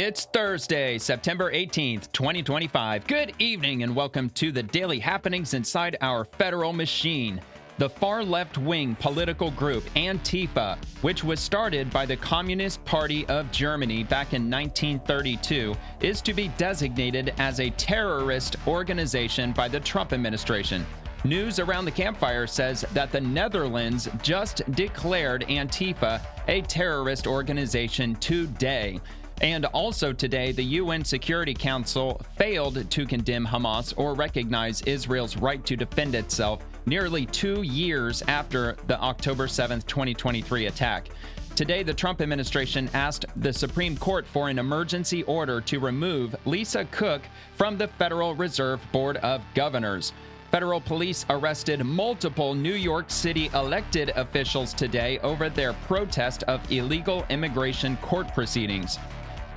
It's Thursday, September 18th, 2025. Good evening and welcome to the daily happenings inside our federal machine. The far left-wing political group Antifa, which was started by the Communist Party of Germany back in 1932, is to be designated as a terrorist organization by the Trump administration. News around the campfire says that the Netherlands just declared Antifa a terrorist organization today. And also today, the UN Security Council failed to condemn Hamas or recognize Israel's right to defend itself nearly 2 years after the October 7th, 2023 attack. Today, the Trump administration asked the Supreme Court for an emergency order to remove Lisa Cook from the Federal Reserve Board of Governors. Federal police arrested multiple New York City elected officials today over their protest of illegal immigration court proceedings.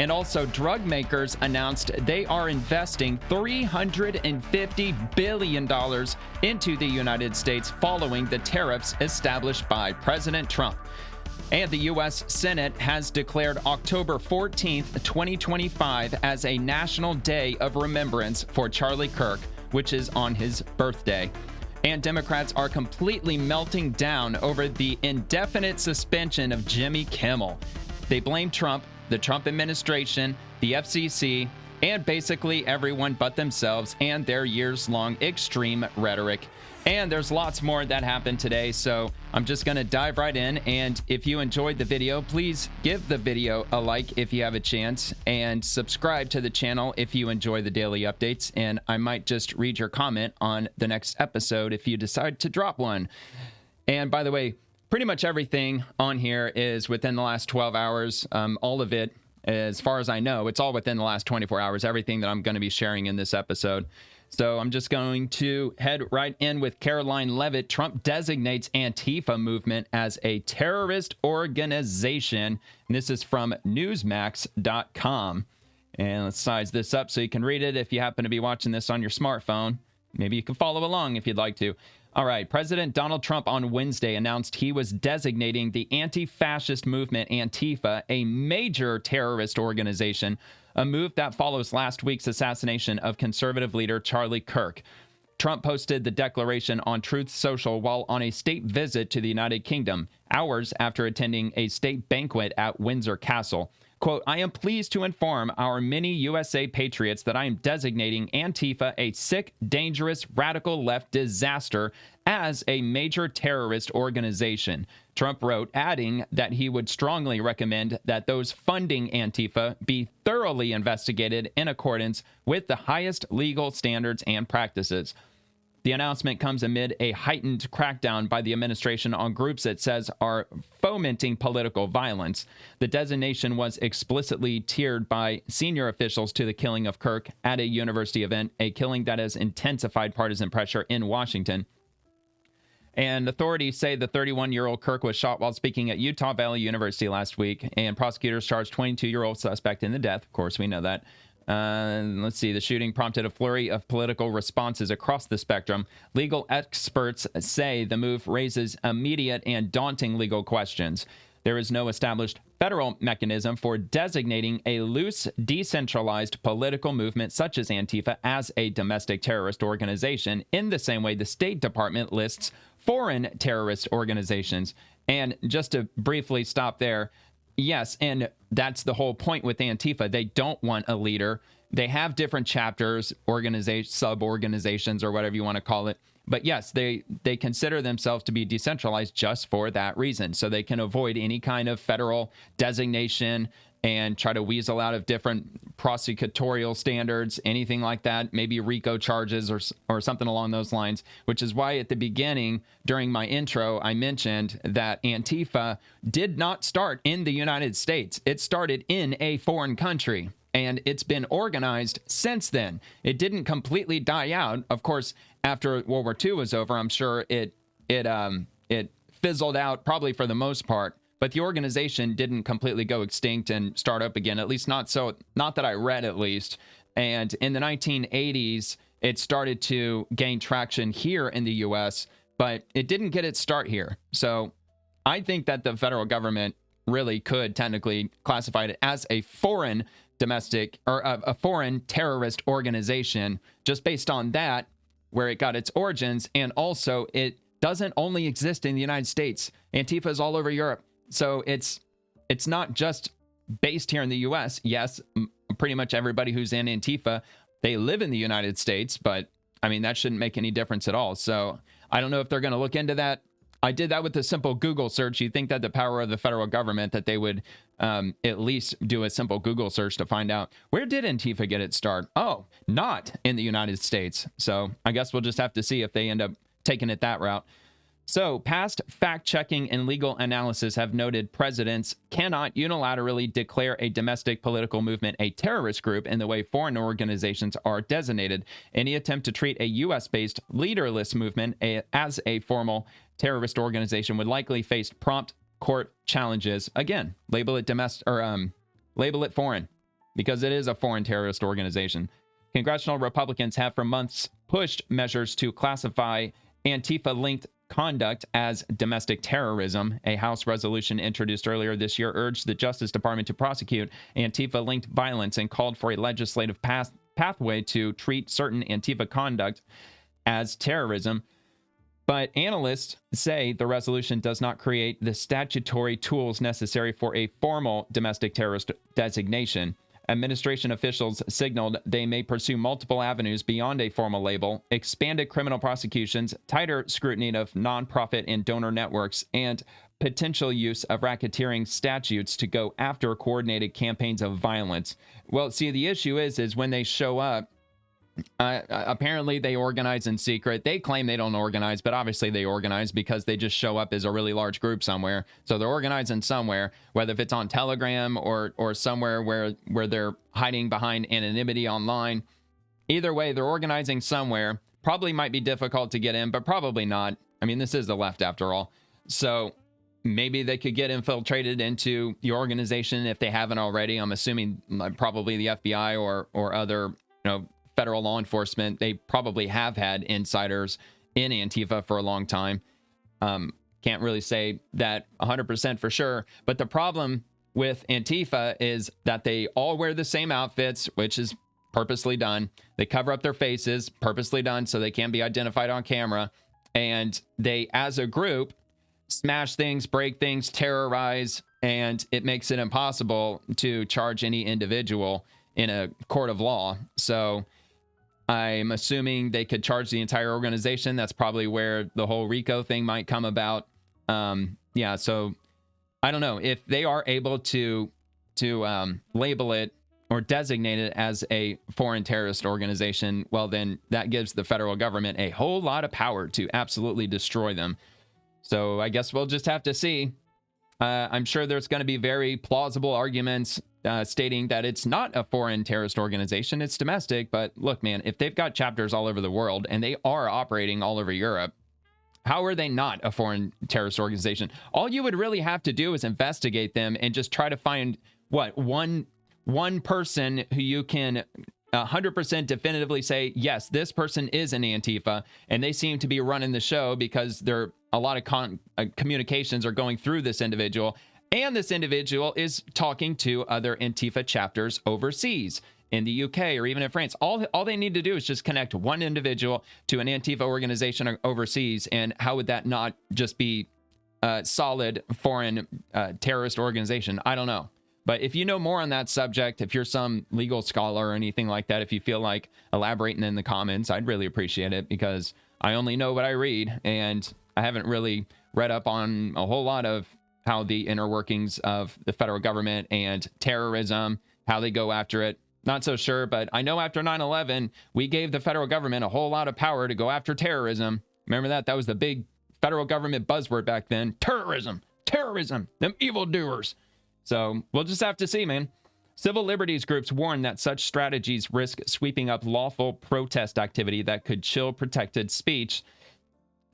And also, drug makers announced they are investing $350 billion into the United States following the tariffs established by President Trump. And the U.S. Senate has declared October 14th, 2025 as a National Day of Remembrance for Charlie Kirk, which is on his birthday. And Democrats are completely melting down over the indefinite suspension of Jimmy Kimmel. They blame Trump, the Trump administration, the FCC, and basically everyone but themselves and their years-long extreme rhetoric. And there's lots more that happened today, so I'm just going to dive right in. And if you enjoyed the video, please give the video a like if you have a chance, and subscribe to the channel if you enjoy the daily updates. And I might just read your comment on the next episode if you decide to drop one. And by the way, pretty much everything on here is within the last 12 hours. All of it, as far as I know, it's all within the last 24 hours, everything that I'm going to be sharing in this episode. So I'm just going to head right in with Caroline Leavitt. Trump designates Antifa movement as a terrorist organization. And this is from newsmax.com. And let's size this up so you can read it if you happen to be watching this on your smartphone. Maybe you can follow along if you'd like to. All right, President Donald Trump on Wednesday announced he was designating the anti-fascist movement Antifa a major terrorist organization, a move that follows last week's assassination of conservative leader Charlie Kirk. Trump posted the declaration on Truth Social while on a state visit to the United Kingdom, hours after attending a state banquet at Windsor Castle. Quote, "I am pleased to inform our many USA patriots that I am designating Antifa a sick, dangerous, radical left disaster as a major terrorist organization," Trump wrote, adding that he would strongly recommend that those funding Antifa be thoroughly investigated in accordance with the highest legal standards and practices. The announcement comes amid a heightened crackdown by the administration on groups it says are fomenting political violence. The designation was explicitly tiered by senior officials to the killing of Kirk at a university event, a killing that has intensified partisan pressure in Washington. And authorities say the 31-year-old Kirk was shot while speaking at Utah Valley University last week, and prosecutors charged 22-year-old suspect in the death. Of course, we know that. Let's see. The shooting prompted a flurry of political responses across the spectrum. Legal experts say the move raises immediate and daunting legal questions. There is no established federal mechanism for designating a loose, decentralized political movement such as Antifa as a domestic terrorist organization in the same way the State Department lists foreign terrorist organizations. And just to briefly stop there, yes, and that's the whole point with Antifa. They don't want a leader. They have different chapters, sub-organizations, or whatever you want to call it. But yes, they consider themselves to be decentralized just for that reason, so they can avoid any kind of federal designation and try to weasel out of different prosecutorial standards, anything like that, maybe RICO charges or something along those lines, which is why at the beginning, during my intro, I mentioned that Antifa did not start in the United States. It started in a foreign country, and it's been organized since then. It didn't completely die out. Of course, after World War II was over, I'm sure it fizzled out probably for the most part. But the organization didn't completely go extinct and start up again, at least not that I read at least. And in the 1980s, it started to gain traction here in the U.S., but it didn't get its start here. So I think that the federal government really could technically classify it as a foreign domestic or a foreign terrorist organization just based on that, where it got its origins. And also it doesn't only exist in the United States. Antifa is all over Europe. So it's not just based here in the US. Yes, pretty much everybody who's in Antifa, they live in the United States, but I mean, that shouldn't make any difference at all. So I don't know if they're going to look into that. I did that with a simple Google search. You'd think that the power of the federal government, that they would at least do a simple Google search to find out, where did Antifa get its start? Oh, not in the United States. So I guess we'll just have to see if they end up taking it that route. So past fact-checking and legal analysis have noted presidents cannot unilaterally declare a domestic political movement a terrorist group in the way foreign organizations are designated. Any attempt to treat a U.S.-based leaderless movement as a formal terrorist organization would likely face prompt court challenges. Again, label it domestic or label it foreign, because it is a foreign terrorist organization. Congressional Republicans have for months pushed measures to classify Antifa-linked conduct as domestic terrorism. A House resolution introduced earlier this year urged the Justice Department to prosecute Antifa-linked violence and called for a legislative pathway to treat certain Antifa conduct as terrorism. But analysts say the resolution does not create the statutory tools necessary for a formal domestic terrorist designation. Administration officials signaled they may pursue multiple avenues beyond a formal label: expanded criminal prosecutions, tighter scrutiny of nonprofit and donor networks, and potential use of racketeering statutes to go after coordinated campaigns of violence. Well, see, the issue is when they show up, apparently they organize in secret. They claim they don't organize, but obviously they organize because they just show up as a really large group somewhere. So they're organizing somewhere, whether if it's on Telegram or somewhere where they're hiding behind anonymity online. Either way, they're organizing somewhere. Probably might be difficult to get in, but probably not. I mean, this is the left after all. So maybe they could get infiltrated into the organization if they haven't already. I'm assuming probably the FBI or other, federal law enforcement. They probably have had insiders in Antifa for a long time. Can't really say that 100% for sure. But the problem with Antifa is that they all wear the same outfits, which is purposely done. They cover up their faces, purposely done, so they can't be identified on camera. And they, as a group, smash things, break things, terrorize, and it makes it impossible to charge any individual in a court of law. So I'm assuming they could charge the entire organization. That's probably where the whole RICO thing might come about. So I don't know if they are able to label it or designate it as a foreign terrorist organization. Well, then that gives the federal government a whole lot of power to absolutely destroy them. So I guess we'll just have to see. I'm sure there's going to be very plausible arguments stating that it's not a foreign terrorist organization, it's domestic. But look, man, if they've got chapters all over the world and they are operating all over Europe, how are they not a foreign terrorist organization? All you would really have to do is investigate them and just try to find one person who you can 100% definitively say, yes, this person is an Antifa, and they seem to be running the show because a lot of communications are going through this individual, and this individual is talking to other Antifa chapters overseas in the UK or even in France. All they need to do is just connect one individual to an Antifa organization overseas, and how would that not just be a solid foreign terrorist organization? I don't know. But if you know more on that subject, if you're some legal scholar or anything like that, if you feel like elaborating in the comments, I'd really appreciate it, because I only know what I read, and I haven't really read up on a whole lot of how the inner workings of the federal government and terrorism, how they go after it. Not so sure, but I know after 9/11, we gave the federal government a whole lot of power to go after terrorism. Remember that? That was the big federal government buzzword back then. Terrorism, them evildoers. So we'll just have to see, man. Civil liberties groups warn that such strategies risk sweeping up lawful protest activity that could chill protected speech.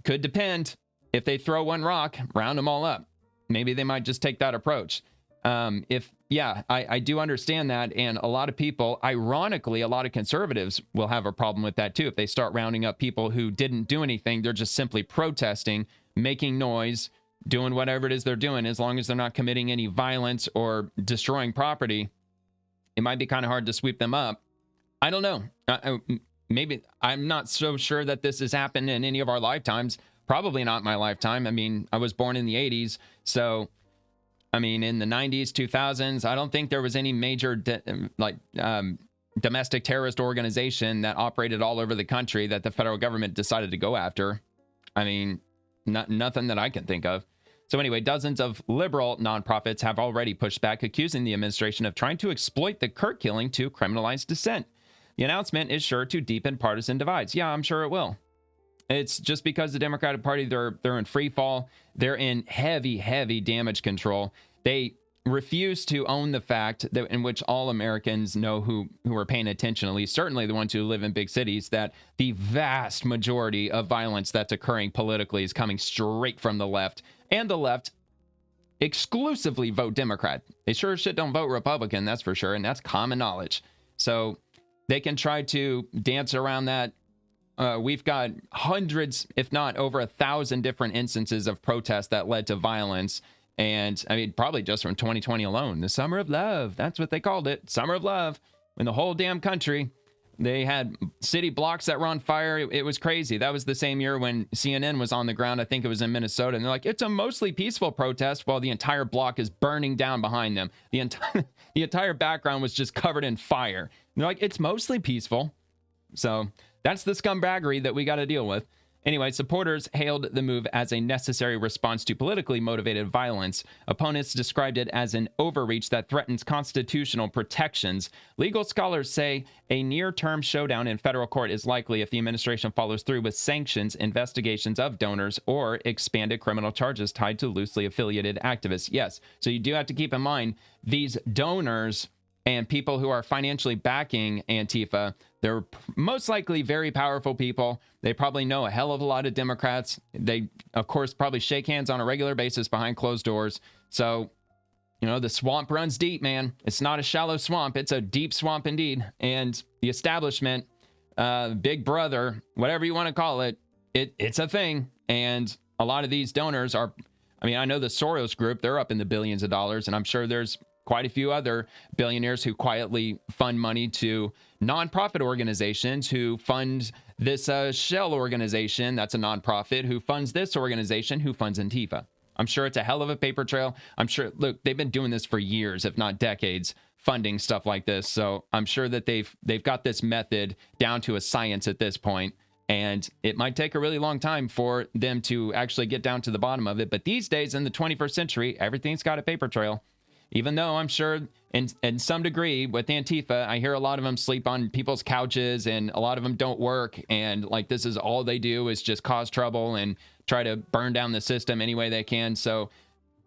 Could depend. If they throw one rock, round them all up. Maybe they might just take that approach. I do understand that. And a lot of people, ironically, a lot of conservatives will have a problem with that too. If they start rounding up people who didn't do anything, they're just simply protesting, making noise, doing whatever it is they're doing, as long as they're not committing any violence or destroying property, it might be kind of hard to sweep them up. I don't know. Maybe I'm not so sure that this has happened in any of our lifetimes. Probably not my lifetime. I mean, I was born in the 80s. So, I mean, in the 90s, 2000s, I don't think there was any major domestic terrorist organization that operated all over the country that the federal government decided to go after. I mean, nothing that I can think of. So anyway, dozens of liberal nonprofits have already pushed back, accusing the administration of trying to exploit the Kirk killing to criminalize dissent. The announcement is sure to deepen partisan divides. Yeah, I'm sure it will. It's just because the Democratic Party, they're in free fall. They're in heavy damage control. They refuse to own the fact that in which all Americans know who are paying attention, at least certainly the ones who live in big cities, that the vast majority of violence that's occurring politically is coming straight from the left. And the left exclusively vote Democrat. They sure as shit don't vote Republican, that's for sure, and that's common knowledge. So they can try to dance around that. We've got hundreds, if not over 1,000 different instances of protests that led to violence. And I mean, probably just from 2020 alone, the summer of love. That's what they called it. Summer of love. In the whole damn country, they had city blocks that were on fire. It was crazy. That was the same year when CNN was on the ground. I think it was in Minnesota. And they're like, it's a mostly peaceful protest while the entire block is burning down behind them. The entire background was just covered in fire. And they're like, it's mostly peaceful. So that's the scumbaggery that we got to deal with. Anyway, supporters hailed the move as a necessary response to politically motivated violence. Opponents described it as an overreach that threatens constitutional protections. Legal scholars say a near-term showdown in federal court is likely if the administration follows through with sanctions, investigations of donors, or expanded criminal charges tied to loosely affiliated activists. Yes, so you do have to keep in mind these donors and people who are financially backing Antifa, they're most likely very powerful people. They probably know a hell of a lot of Democrats. They, of course, probably shake hands on a regular basis behind closed doors. So, you know, the swamp runs deep, man. It's not a shallow swamp. It's a deep swamp indeed. And the establishment, Big Brother, whatever you want to call it, it's a thing. And a lot of these donors are, I mean, I know the Soros group, they're up in the billions of dollars, and I'm sure there's quite a few other billionaires who quietly fund money to nonprofit organizations who fund this shell organization that's a nonprofit who funds this organization who funds Antifa. I'm sure it's a hell of a paper trail. I'm sure, look, they've been doing this for years, if not decades, funding stuff like this. So I'm sure that they've got this method down to a science at this point, and it might take a really long time for them to actually get down to the bottom of it. But these days in the 21st century, everything's got a paper trail. Even though I'm sure in some degree with Antifa, I hear a lot of them sleep on people's couches and a lot of them don't work. And like, this is all they do is just cause trouble and try to burn down the system any way they can. So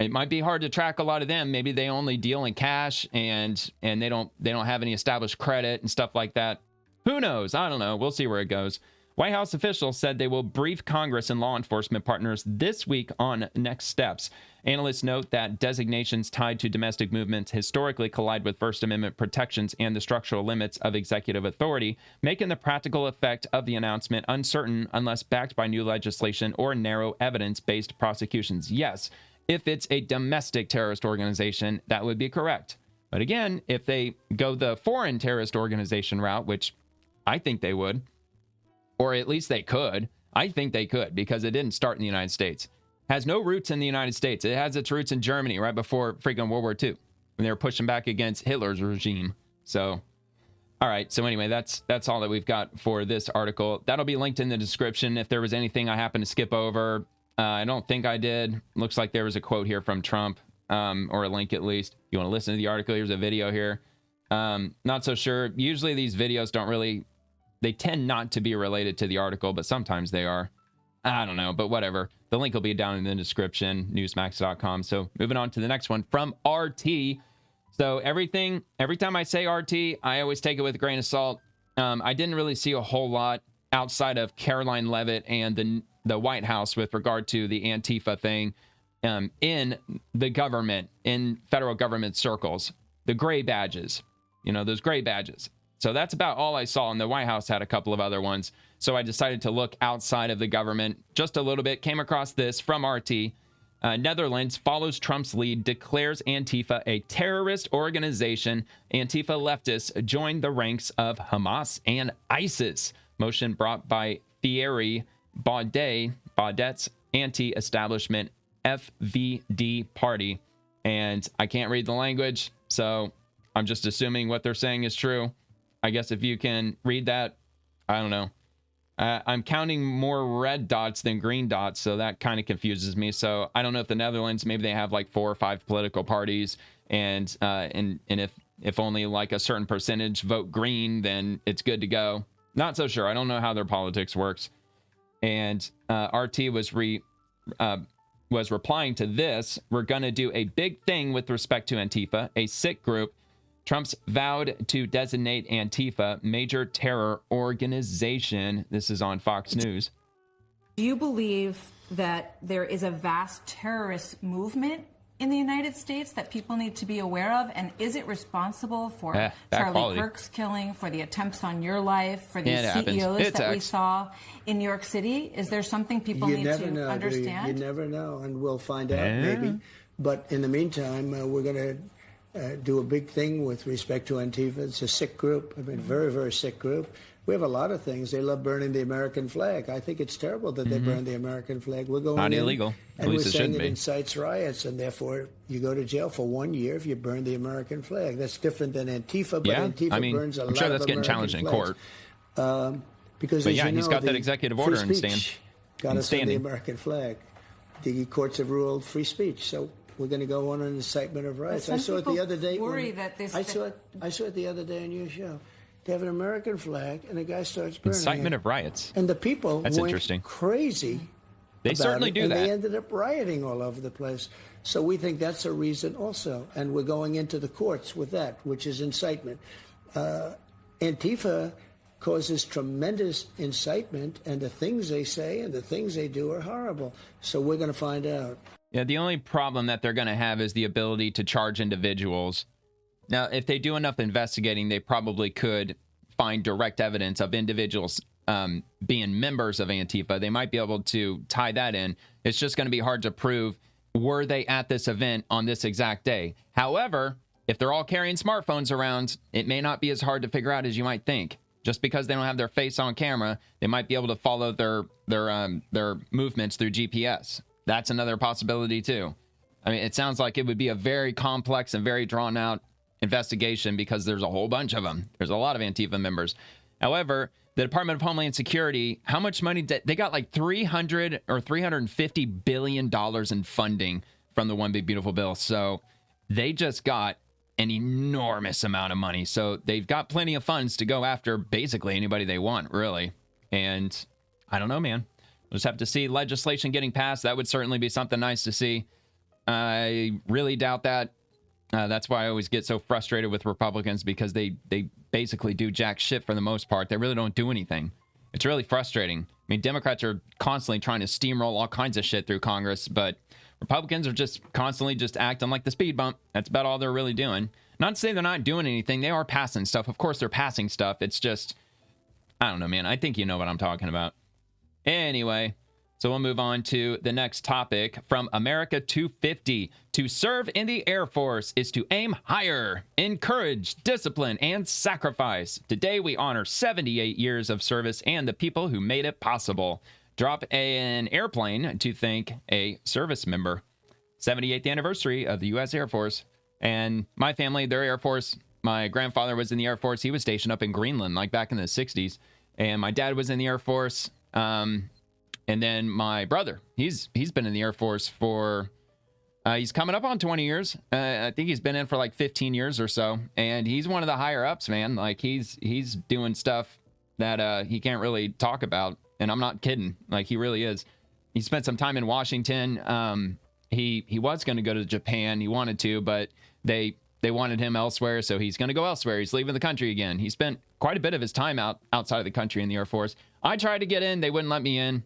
it might be hard to track a lot of them. Maybe they only deal in cash and they don't have any established credit and stuff like that. Who knows? I don't know. We'll see where it goes. White House officials said they will brief Congress and law enforcement partners this week on next steps. Analysts note that designations tied to domestic movements historically collide with First Amendment protections and the structural limits of executive authority, making the practical effect of the announcement uncertain unless backed by new legislation or narrow evidence-based prosecutions. Yes, if it's a domestic terrorist organization, that would be correct. But again, if they go the foreign terrorist organization route, which I think they would, or at least they could. I think they could, because it didn't start in the United States. Has no roots in the United States. It has its roots in Germany right before freaking World War II, when they were pushing back against Hitler's regime. So, all right. So anyway, that's all that we've got for this article. That'll be linked in the description. If there was anything I happened to skip over, I don't think I did. Looks like there was a quote here from Trump, or a link at least. You want to listen to the article? Here's a video here. Not so sure. Usually these videos don't really... They tend not to be related to the article, but sometimes they are. I don't know, but whatever. The link will be down in the description, newsmax.com. So moving on to the next one from RT. So every time I say RT, I always take it with a grain of salt. I didn't really see a whole lot outside of Caroline Leavitt and the White House with regard to the Antifa thing in the government, in federal government circles. The gray badges, you know, those gray badges. So that's about all I saw, and the White House had a couple of other ones. So I decided to look outside of the government just a little bit. Came across this from RT. Netherlands follows Trump's lead, declares Antifa a terrorist organization. Antifa leftists joined the ranks of Hamas and ISIS. Motion brought by Thierry Baudet's anti-establishment FVD party. And I can't read the language, so I'm just assuming what they're saying is true. I guess if you can read that, I don't know. I'm counting more red dots than green dots, so that kind of confuses me. So I don't know if the Netherlands, maybe they have like 4 or 5 political parties, and if only like a certain percentage vote green, then it's good to go. Not so sure. I don't know how their politics works. And RT was replying to this. We're going to do a big thing with respect to Antifa, a sick group. Trump's vowed to designate Antifa major terror organization. This is on Fox News. Do you believe that there is a vast terrorist movement in the United States that people need to be aware of? And is it responsible for Charlie Kirk's killing, for the attempts on your life, for these CEOs that we saw in New York City? Is there something people need to understand? You never know, and we'll find out maybe. But in the meantime, we're going to do a big thing with respect to Antifa. It's a sick group. I mean, very, very sick group. We have a lot of things. They love burning the American flag. I think it's terrible that they burn the American flag. We're going not illegal. And we're saying it incites riots, and therefore you go to jail for 1 year if you burn the American flag. That's different than Antifa, but Antifa burns a lot of American flags. I'm sure that's getting challenged in court. Because but he's got that executive order and got us on the American flag. The courts have ruled free speech, so we're going to go on an incitement of riots. I saw it the other day. I saw it the other day on your show. They have an American flag, and a guy starts burning incitement of riots. And the people went crazy. They certainly do that. And they ended up rioting all over the place. So we think that's a reason also. And we're going into the courts with that, which is incitement. Antifa causes tremendous incitement, and the things they say and the things they do are horrible. So we're going to find out. Yeah, the only problem that they're going to have is the ability to charge individuals. Now, if they do enough investigating, they probably could find direct evidence of individuals being members of Antifa. They might be able to tie that in. It's just going to be hard to prove, were they at this event on this exact day? However, if they're all carrying smartphones around, it may not be as hard to figure out as you might think. Just because they don't have their face on camera, they might be able to follow their movements through GPS. That's another possibility, too. I mean, it sounds like it would be a very complex and very drawn-out investigation because there's a whole bunch of them. There's a lot of Antifa members. However, the Department of Homeland Security, how much money they got? Like $300 or $350 billion in funding from the One Big Beautiful Bill. So they just got an enormous amount of money. So they've got plenty of funds to go after basically anybody they want, really. And I don't know, man. We'll just have to see legislation getting passed. That would certainly be something nice to see. I really doubt that. That's why I always get so frustrated with Republicans, because they basically do jack shit for the most part. They really don't do anything. It's really frustrating. I mean, Democrats are constantly trying to steamroll all kinds of shit through Congress, but Republicans are just constantly just acting like the speed bump. That's about all they're really doing. Not to say they're not doing anything. They are passing stuff. Of course, they're passing stuff. It's just, I don't know, man. I think you know what I'm talking about. Anyway, so we'll move on to the next topic. From America 250, to serve in the Air Force is to aim higher, encourage discipline, and sacrifice. Today, we honor 78 years of service and the people who made it possible. Drop an airplane to thank a service member. 78th anniversary of the U.S. Air Force. And my family, their Air Force, my grandfather was in the Air Force. He was stationed up in Greenland, like back in the 60s. And my dad was in the Air Force. And then my brother, he's been in the Air Force for, he's coming up on 20 years. I think he's been in for like 15 years or so. And he's one of the higher ups, man. Like he's doing stuff that he can't really talk about. And I'm not kidding. Like he really is. He spent some time in Washington. He was going to go to Japan. He wanted to, but they wanted him elsewhere. So he's going to go elsewhere. He's leaving the country again. He spent quite a bit of his time outside of the country in the Air Force. I tried to get in. They wouldn't let me in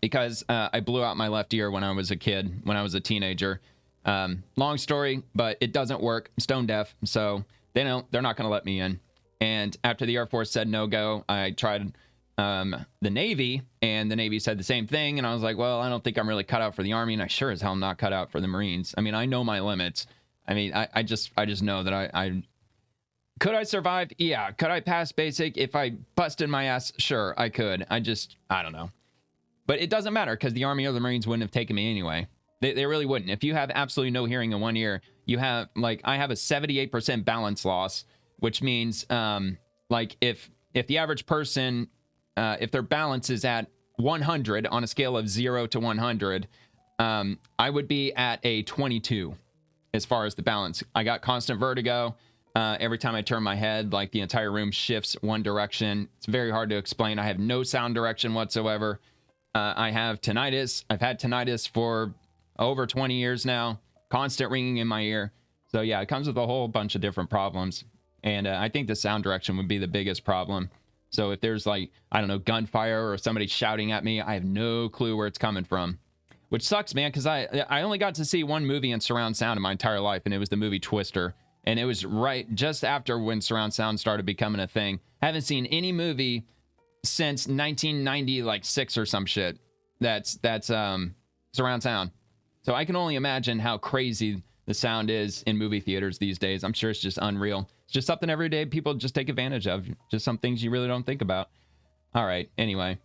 because I blew out my left ear when I was a kid, when I was a teenager. Long story, but it doesn't work. I'm stone deaf. So they're not going to let me in. And after the Air Force said no go, I tried the Navy, and the Navy said the same thing. And I was like, well, I don't think I'm really cut out for the Army, and I sure as hell am not cut out for the Marines. I mean, I know my limits. I mean, I just know that I could I survive? Yeah. Could I pass basic? If I busted my ass, sure, I could. I don't know. But it doesn't matter because the Army or the Marines wouldn't have taken me anyway. They really wouldn't. If you have absolutely no hearing in 1 year, you have, like, I have a 78% balance loss, which means, like, if the average person, if their balance is at 100 on a scale of 0 to 100, I would be at a 22 as far as the balance. I got constant vertigo. Every time I turn my head, like, the entire room shifts one direction. It's very hard to explain. I have no sound direction whatsoever. I have tinnitus. I've had tinnitus for over 20 years now. Constant ringing in my ear. So yeah, it comes with a whole bunch of different problems. And I think the sound direction would be the biggest problem. So if there's, like, I don't know, gunfire or somebody shouting at me, I have no clue where it's coming from. Which sucks, man, because I only got to see one movie in surround sound in my entire life, and it was the movie Twister. And it was right just after when surround sound started becoming a thing. I haven't seen any movie since 1996 or some shit that's surround sound. So I can only imagine how crazy the sound is in movie theaters these days. I'm sure it's just unreal. It's just something every day people just take advantage of. Just some things you really don't think about. All right, anyway.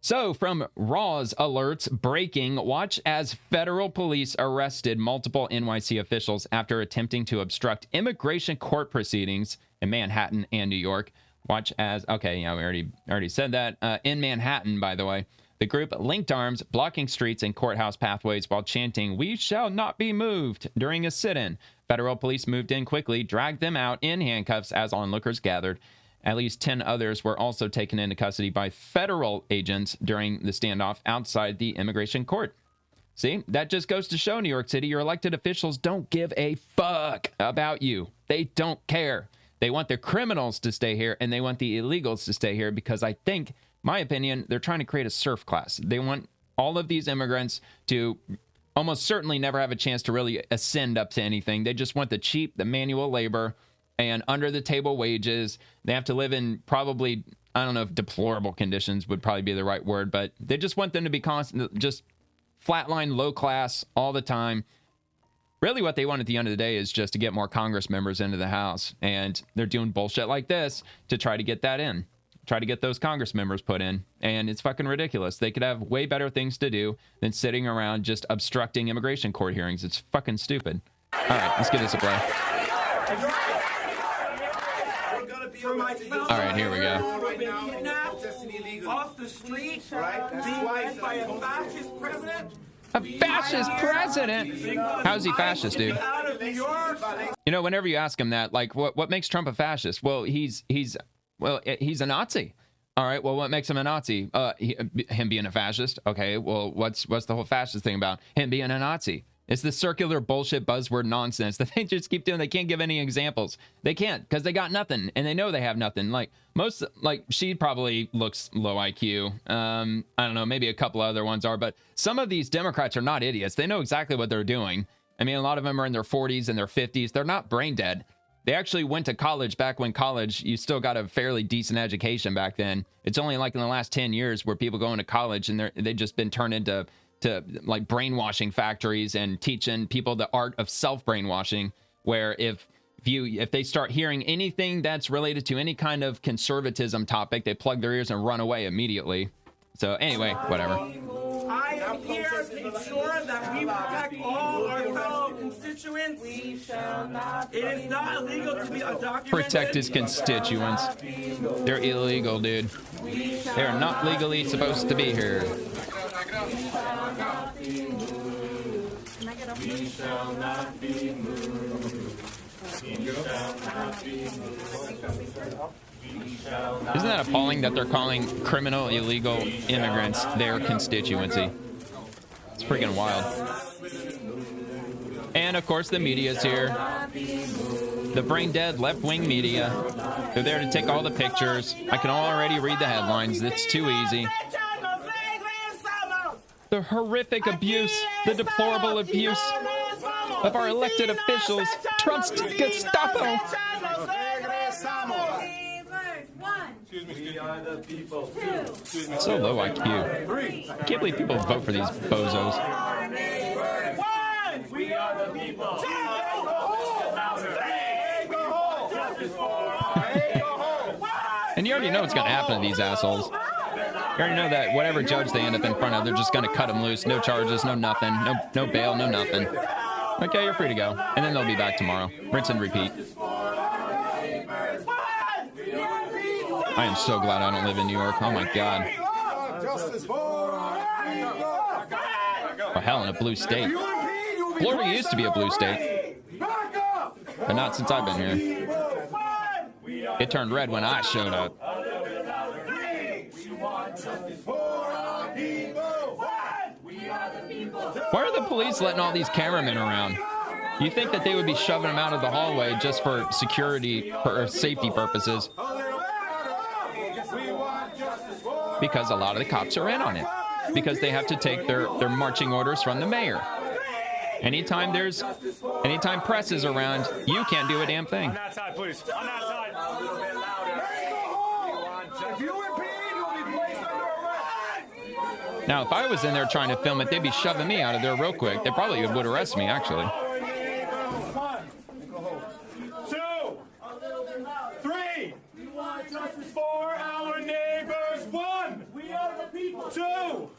So from Raw's alerts, breaking, watch as federal police arrested multiple NYC officials after attempting to obstruct immigration court proceedings in Manhattan and New York. Watch as, okay, yeah, we already said that. In Manhattan, by the way, the group linked arms, blocking streets and courthouse pathways while chanting, "We shall not be moved," during a sit-in. Federal police moved in quickly, dragged them out in handcuffs as onlookers gathered. At least 10 others were also taken into custody by federal agents during the standoff outside the immigration court. See, that just goes to show, New York City, your elected officials don't give a fuck about you. They don't care. They want the criminals to stay here, and they want the illegals to stay here because I think, my opinion, they're trying to create a serf class. They want all of these immigrants to almost certainly never have a chance to really ascend up to anything. They just want the cheap, the manual labor, and under-the-table wages. They have to live in probably, I don't know if deplorable conditions would probably be the right word, but they just want them to be constant, just flatline, low class all the time. Really what they want at the end of the day is just to get more Congress members into the House. And they're doing bullshit like this to try to get that in. Try to get those Congress members put in. And it's fucking ridiculous. They could have way better things to do than sitting around just obstructing immigration court hearings. It's fucking stupid. All right, let's give this a play. All right, here we go. Off the street, being led by a fascist president. A fascist president? How's he fascist, dude? You know, whenever you ask him that, like, what makes Trump a fascist? Well, he's a Nazi. All right, well, what makes him a Nazi? Him being a fascist. Okay, well, what's the whole fascist thing about? Him being a Nazi. It's the circular bullshit buzzword nonsense that they just keep doing. They can't give any examples. They can't because they got nothing, and they know they have nothing. Like she probably looks low IQ. I don't know, maybe a couple other ones are, but some of these Democrats are not idiots. They know exactly what they're doing. I mean, a lot of them are in their 40s and their 50s. They're not brain dead. They actually went to college back when college, you still got a fairly decent education back then. It's only like in the last 10 years where people go into college and they've just been turned into like brainwashing factories and teaching people the art of self-brainwashing, where if they start hearing anything that's related to any kind of conservatism topic, they plug their ears and run away immediately. So anyway, whatever. I am here to ensure that we protect all our fellow constituents. It is not illegal to be undocumented. Protect his constituents. They're illegal, dude. They're not legally supposed to be here. We shall not be moved. Isn't that appalling that they're calling criminal illegal immigrants their constituency? It's freaking wild. And of course the media's here. The brain dead left-wing media. They're there to take all the pictures. I can already read the headlines. It's too easy. The horrific abuse, the deplorable abuse of our elected officials. Trump's Gestapo. We are the people. It's so low IQ. I can't believe people vote for these bozos. We are the people. And you already know what's going to happen to these assholes. You already know that whatever judge they end up in front of, they're just going to cut them loose. No charges, no nothing, no bail, no nothing. Okay, you're free to go. And then they'll be back tomorrow. Rinse and repeat. I am so glad I don't live in New York. Oh my God. Oh, hell, in a blue state. Florida used to be a blue state, but not since I've been here. It turned red when I showed up. Why are the police letting all these cameramen around? You think that they would be shoving them out of the hallway just for security or safety purposes? Because a lot of the cops are in on it. Because they have to take their marching orders from the mayor. Anytime press is around, you can't do a damn thing. On that side, please. On that side. A little bit louder. If you impede, you'll be placed under arrest. Now, if I was in there trying to film it, they'd be shoving me out of there real quick. They probably would arrest me, actually. 1, 2, 3. We want justice for our neighbors. 1. We are the people. 2. A little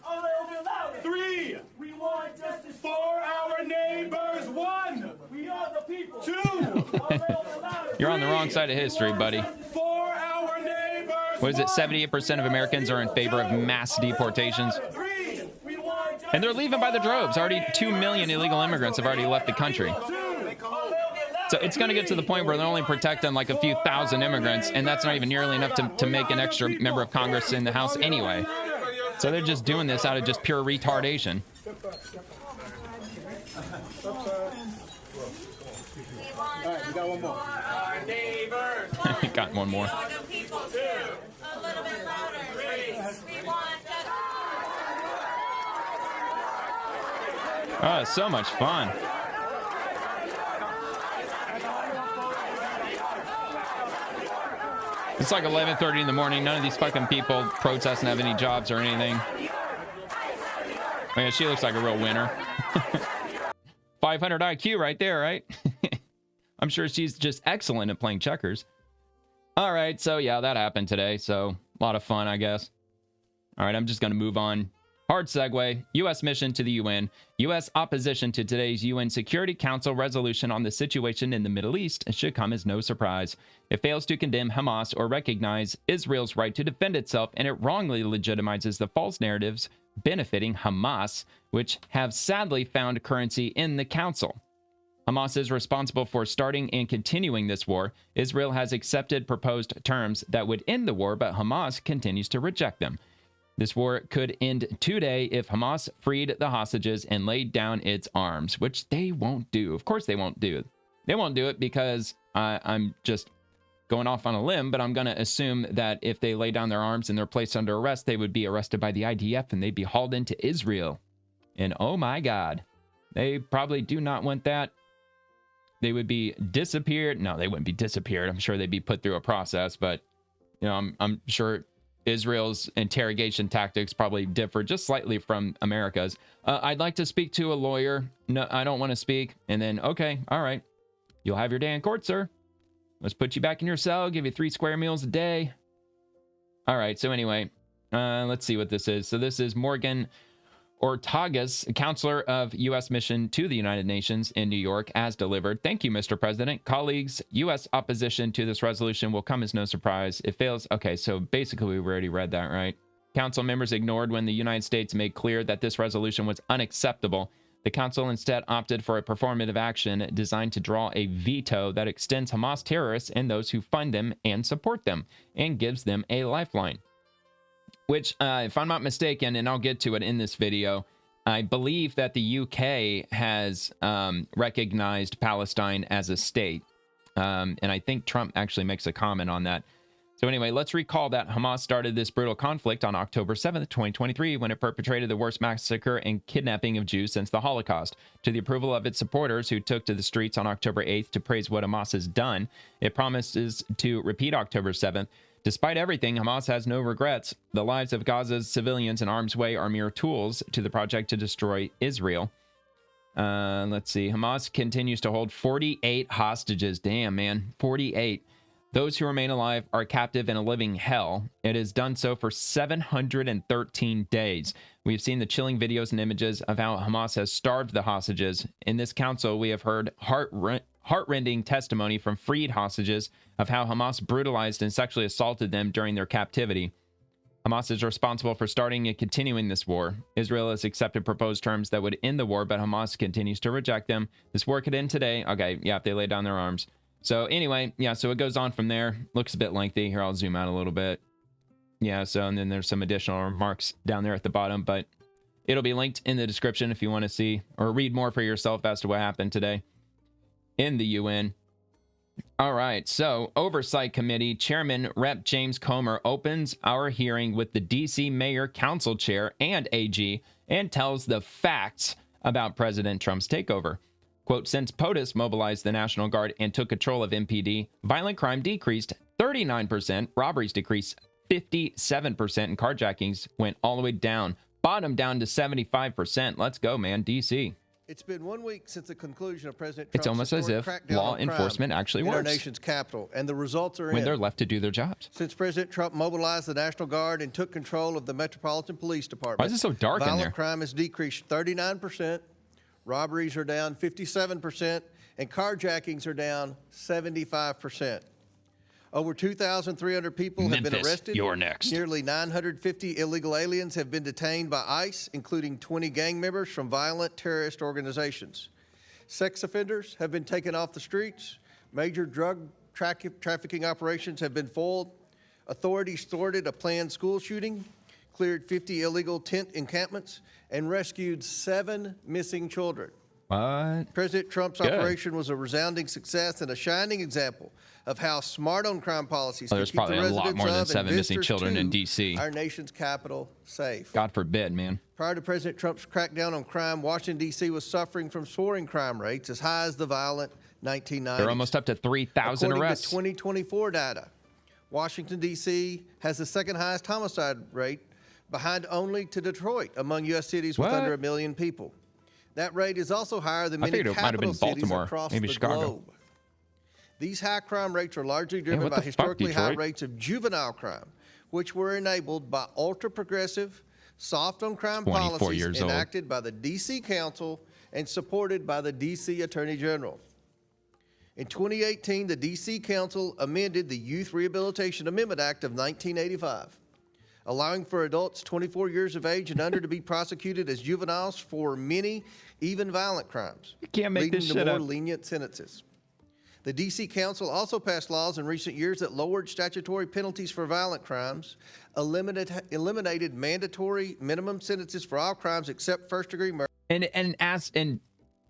bit louder. 3. We want justice for our neighbors. 1. We are the people. 2. A little bit louder. You're on the wrong side of history, buddy. For our neighbors. What is it? 78% of Americans are in favor of mass deportations. And they're leaving by the droves. Already 2 million illegal immigrants have already left the country. So it's going to get to the point where they're only protecting like a few thousand immigrants, and that's not even nearly enough to make an extra member of Congress in the House anyway. So they're just doing this out of just pure retardation. We got one more. Our neighbors. Got one more. Oh, so much fun. It's like 11:30 in the morning. None of these fucking people protesting have any jobs or anything. Man, she looks like a real winner. 500 IQ right there, right? I'm sure she's just excellent at playing checkers. All right, so yeah, that happened today. So a lot of fun, I guess. All right, I'm just going to move on. Hard segue. U.S. mission to the UN. U.S. opposition to today's UN Security Council resolution on the situation in the Middle East should come as no surprise. It fails to condemn Hamas or recognize Israel's right to defend itself, and it wrongly legitimizes the false narratives benefiting Hamas, which have sadly found currency in the council. Hamas is responsible for starting and continuing this war. Israel has accepted proposed terms that would end the war, but Hamas continues to reject them. This war could end today if Hamas freed the hostages and laid down its arms, which they won't do. Of course they won't do it. They won't do it because I'm just going off on a limb, but I'm going to assume that if they lay down their arms and they're placed under arrest, they would be arrested by the IDF and they'd be hauled into Israel. And oh my God, they probably do not want that. They would be disappeared. No, they wouldn't be disappeared. I'm sure they'd be put through a process, but you know, I'm sure Israel's interrogation tactics probably differ just slightly from America's. I'd like to speak to a lawyer. No, I don't want to speak. And then, okay, all right. You'll have your day in court, sir. Let's put you back in your cell, give you 3 square meals a day. All right, so anyway, let's see what this is. So this is Morgan Ortagus, counselor of U.S. mission to the United Nations in New York, as delivered. Thank you, Mr. President. Colleagues, U.S. opposition to this resolution will come as no surprise. It fails. Okay, so basically we've already read that, right? Council members ignored when the United States made clear that this resolution was unacceptable. The council instead opted for a performative action designed to draw a veto that extends Hamas terrorists and those who fund them and support them, and gives them a lifeline. Which, if I'm not mistaken, and I'll get to it in this video, I believe that the UK has recognized Palestine as a state. And I think Trump actually makes a comment on that. So anyway, let's recall that Hamas started this brutal conflict on October 7th, 2023, when it perpetrated the worst massacre and kidnapping of Jews since the Holocaust. To the approval of its supporters who took to the streets on October 8th to praise what Hamas has done, it promises to repeat October 7th Despite everything, Hamas has no regrets. The lives of Gaza's civilians in harm's way are mere tools to the project to destroy Israel. Let's see. Hamas continues to hold 48 hostages. Damn, man. 48. Those who remain alive are captive in a living hell. It has done so for 713 days. We've seen the chilling videos and images of how Hamas has starved the hostages. In this council, we have heard heartrending testimony from freed hostages of how Hamas brutalized and sexually assaulted them during their captivity. Hamas is responsible for starting and continuing this war. Israel has accepted proposed terms that would end the war, but Hamas continues to reject them. This war could end today. Okay, yeah, if they lay down their arms. So anyway, yeah, so it goes on from there. Looks a bit lengthy. Here, I'll zoom out a little bit. Yeah, so and then there's some additional remarks down there at the bottom, but it'll be linked in the description if you want to see or read more for yourself as to what happened today in the UN. All right, so Oversight Committee Chairman Rep. James Comer opens our hearing with the D.C. Mayor Council Chair and AG and tells the facts about President Trump's takeover. Quote, since POTUS mobilized the National Guard and took control of MPD, violent crime decreased 39%, robberies decreased 57%, and carjackings went all the way down, bottom down to 75%. Let's go, man, D.C. It's been 1 week since the conclusion of President Trump's It's almost as if law enforcement actually works in our nation's capital, and the results are when they're left to do their jobs. Since President Trump mobilized the National Guard and took control of the Metropolitan Police Department, why is it so dark in there? Violent crime has decreased 39%, robberies are down 57%, and carjackings are down 75%. Over 2,300 people have been arrested. You're next. Nearly 950 illegal aliens have been detained by ICE, including 20 gang members from violent terrorist organizations. Sex offenders have been taken off the streets. Major drug trafficking operations have been foiled. Authorities thwarted a planned school shooting, cleared 50 illegal tent encampments, and rescued 7 missing children. What? President Trump's operation was a resounding success and a shining example of how smart on crime policies can keep the residents a lot more than 7 missing children in D.C. our nation's capital safe. God forbid, man. Prior to President Trump's crackdown on crime, Washington, D.C. was suffering from soaring crime rates as high as the violent 1990s. They're almost up to 3,000 arrests. According to 2024 data, Washington, D.C. has the second highest homicide rate, behind only to Detroit, among U.S. cities with under 1 million people. That rate is also higher than many capital cities across the globe. These high crime rates are largely driven by historically high rates of juvenile crime, which were enabled by ultra-progressive, soft-on-crime policies enacted by the D.C. Council and supported by the D.C. Attorney General. In 2018, the D.C. Council amended the Youth Rehabilitation Amendment Act of 1985, allowing for adults 24 years of age and under to be prosecuted as juveniles for many, even violent crimes, you can't make leading this to shit more up. lenient sentences. The D.C. Council also passed laws in recent years that lowered statutory penalties for violent crimes, eliminated mandatory minimum sentences for all crimes except first-degree murder. And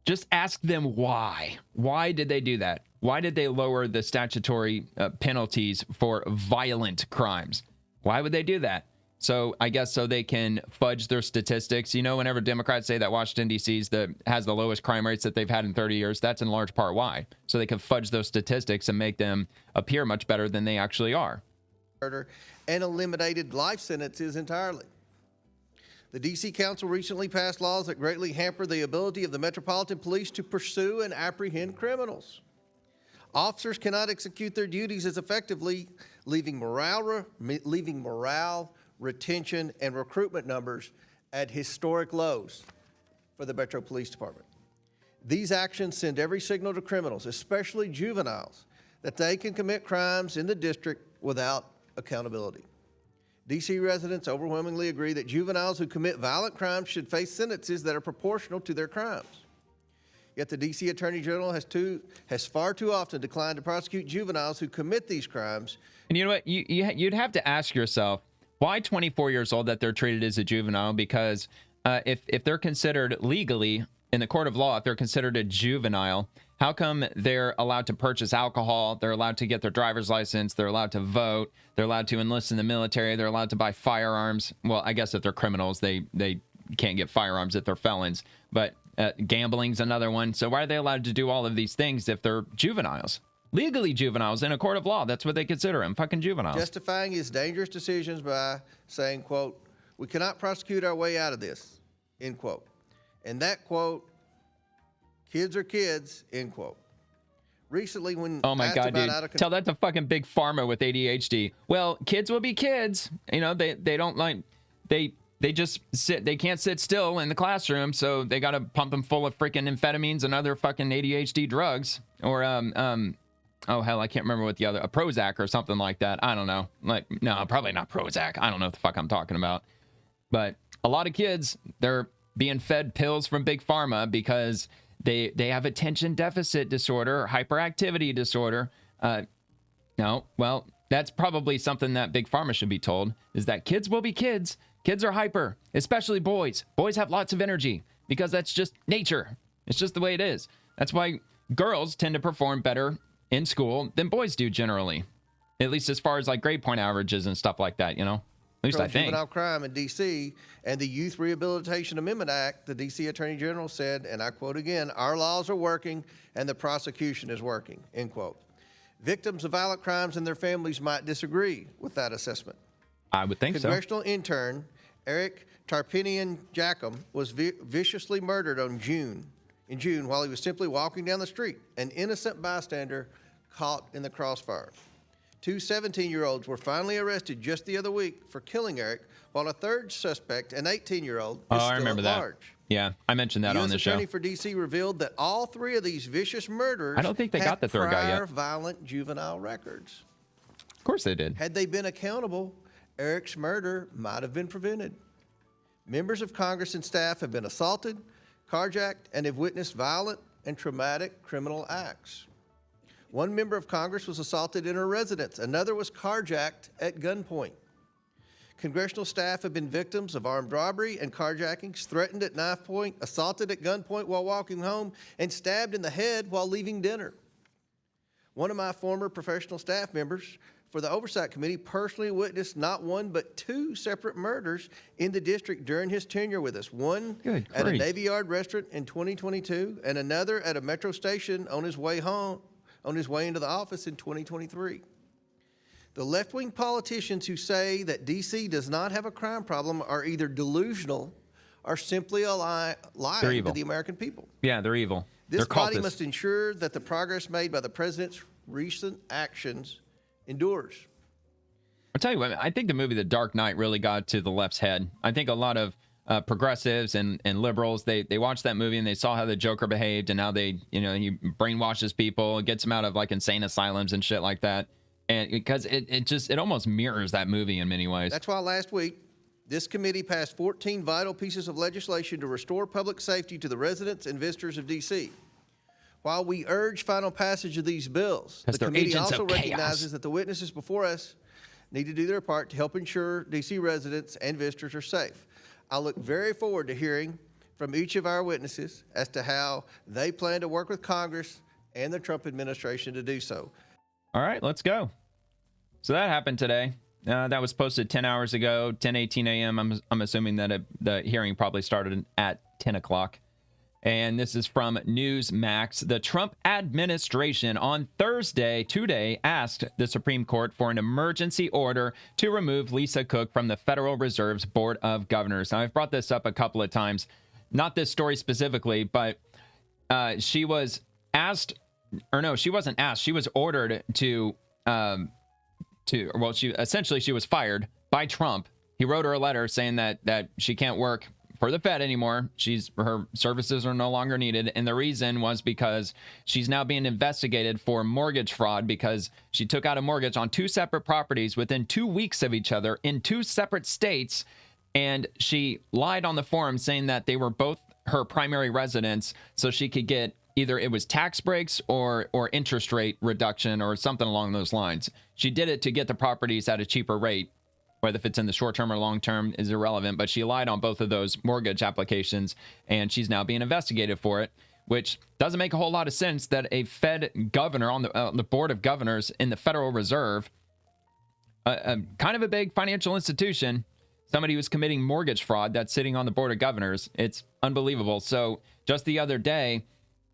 just ask them why. Why did they do that? Why did they lower the statutory penalties for violent crimes? Why would they do that? So I guess so they can fudge their statistics. You know, whenever Democrats say that Washington, D.C. has the lowest crime rates that they've had in 30 years, that's in large part why. So they can fudge those statistics and make them appear much better than they actually are. And eliminated life sentences entirely. The D.C. Council recently passed laws that greatly hamper the ability of the Metropolitan Police to pursue and apprehend criminals. Officers cannot execute their duties as effectively, leaving morale, retention, and recruitment numbers at historic lows for the Metro Police Department. These actions send every signal to criminals, especially juveniles, that they can commit crimes in the district without accountability. D.C. residents overwhelmingly agree that juveniles who commit violent crimes should face sentences that are proportional to their crimes. Yet the D.C. Attorney General has far too often declined to prosecute juveniles who commit these crimes. And you know what? You'd have to ask yourself, why 24 years old that they're treated as a juvenile? Because if they're considered legally in the court of law, if they're considered a juvenile, how come they're allowed to purchase alcohol? They're allowed to get their driver's license. They're allowed to vote. They're allowed to enlist in the military. They're allowed to buy firearms. Well, I guess if they're criminals, they can't get firearms if they're felons. But gambling's another one. So why are they allowed to do all of these things if they're juveniles? legally juveniles in a court of law. That's what they consider them, fucking juveniles. Justifying his dangerous decisions by saying, quote, "We cannot prosecute our way out of this," end quote. And that quote, "Kids are kids," end quote. Recently, when oh my god, dude, tell that to fucking big pharma with ADHD. Well, kids will be kids. You know, they don't like they just sit. They can't sit still in the classroom, so they got to pump them full of freaking amphetamines and other fucking ADHD drugs. Or oh hell, I can't remember what the other, a Prozac or something like that. I don't know. Like, no, probably not Prozac. I don't know what the fuck I'm talking about. But a lot of kids, they're being fed pills from big pharma because they have attention deficit disorder or hyperactivity disorder. No, well, that's probably something that big pharma should be told, is that kids will be kids. Kids are hyper, especially boys. Boys have lots of energy because that's just nature. It's just the way it is. That's why girls tend to perform better in school than boys do generally, at least as far as like grade point averages and stuff like that, you know? At least I think. Juvenile crime in D.C. and the Youth Rehabilitation Amendment Act, the D.C. Attorney General said, and I quote again, "Our laws are working and the prosecution is working," end quote. Victims of violent crimes and their families might disagree with that assessment. I would think so. Congressional intern Eric Tarpinian-Jackum was viciously murdered in June while he was simply walking down the street, an innocent bystander caught in the crossfire. Two 17-year-olds were finally arrested just the other week for killing Eric, while a third suspect, an 18-year-old, is still at large. Yeah, I mentioned that on the show. The U.S. Attorney for D.C. revealed that all three of these vicious murders I don't think they got the third guy yet. Violent juvenile records. Of course they did. Had they been accountable, Eric's murder might have been prevented. Members of Congress and staff have been assaulted, carjacked, and have witnessed violent and traumatic criminal acts. One member of Congress was assaulted in her residence. Another was carjacked at gunpoint. Congressional staff have been victims of armed robbery and carjackings, threatened at knife point, assaulted at gunpoint while walking home, and stabbed in the head while leaving dinner. One of my former professional staff members for the Oversight Committee personally witnessed not one but two separate murders in the district during his tenure with us. One at a Navy Yard restaurant in 2022 and another at a metro station on his way into the office in 2023. The left-wing politicians who say that D.C. does not have a crime problem are either delusional or simply lying to the American people. Yeah, they're evil. This body must ensure that the progress made by the president's recent actions endures. I'll tell you what, I think the movie The Dark Knight really got to the left's head. I think a lot of progressives and liberals, they watched that movie and they saw how the Joker behaved and how he brainwashes people, gets them out of like insane asylums and shit like that. And because it almost mirrors that movie in many ways. That's why last week, this committee passed 14 vital pieces of legislation to restore public safety to the residents and visitors of D.C. While we urge final passage of these bills, the committee also recognizes that the witnesses before us need to do their part to help ensure D.C. residents and visitors are safe. I look very forward to hearing from each of our witnesses as to how they plan to work with Congress and the Trump administration to do so. All right, let's go. So that happened today. That was posted 10 hours ago, 10:18 a.m. I'm assuming that the hearing probably started at 10 o'clock. And this is from Newsmax. The Trump administration on Thursday, today, asked the Supreme Court for an emergency order to remove Lisa Cook from the Federal Reserve's Board of Governors. Now, I've brought this up a couple of times, not this story specifically, but she was asked, or no, she wasn't asked. She was ordered she was fired by Trump. He wrote her a letter saying that she can't work for the Fed anymore. Her services are no longer needed. And the reason was because she's now being investigated for mortgage fraud because she took out a mortgage on two separate properties within 2 weeks of each other in two separate states. And she lied on the form saying that they were both her primary residence so she could get either it was tax breaks or interest rate reduction or something along those lines. She did it to get the properties at a cheaper rate. Whether if it's in the short term or long term is irrelevant, but she lied on both of those mortgage applications, and she's now being investigated for it, which doesn't make a whole lot of sense that a Fed governor on the Board of Governors in the Federal Reserve, kind of a big financial institution, somebody who's committing mortgage fraud that's sitting on the Board of Governors. It's unbelievable. So just the other day,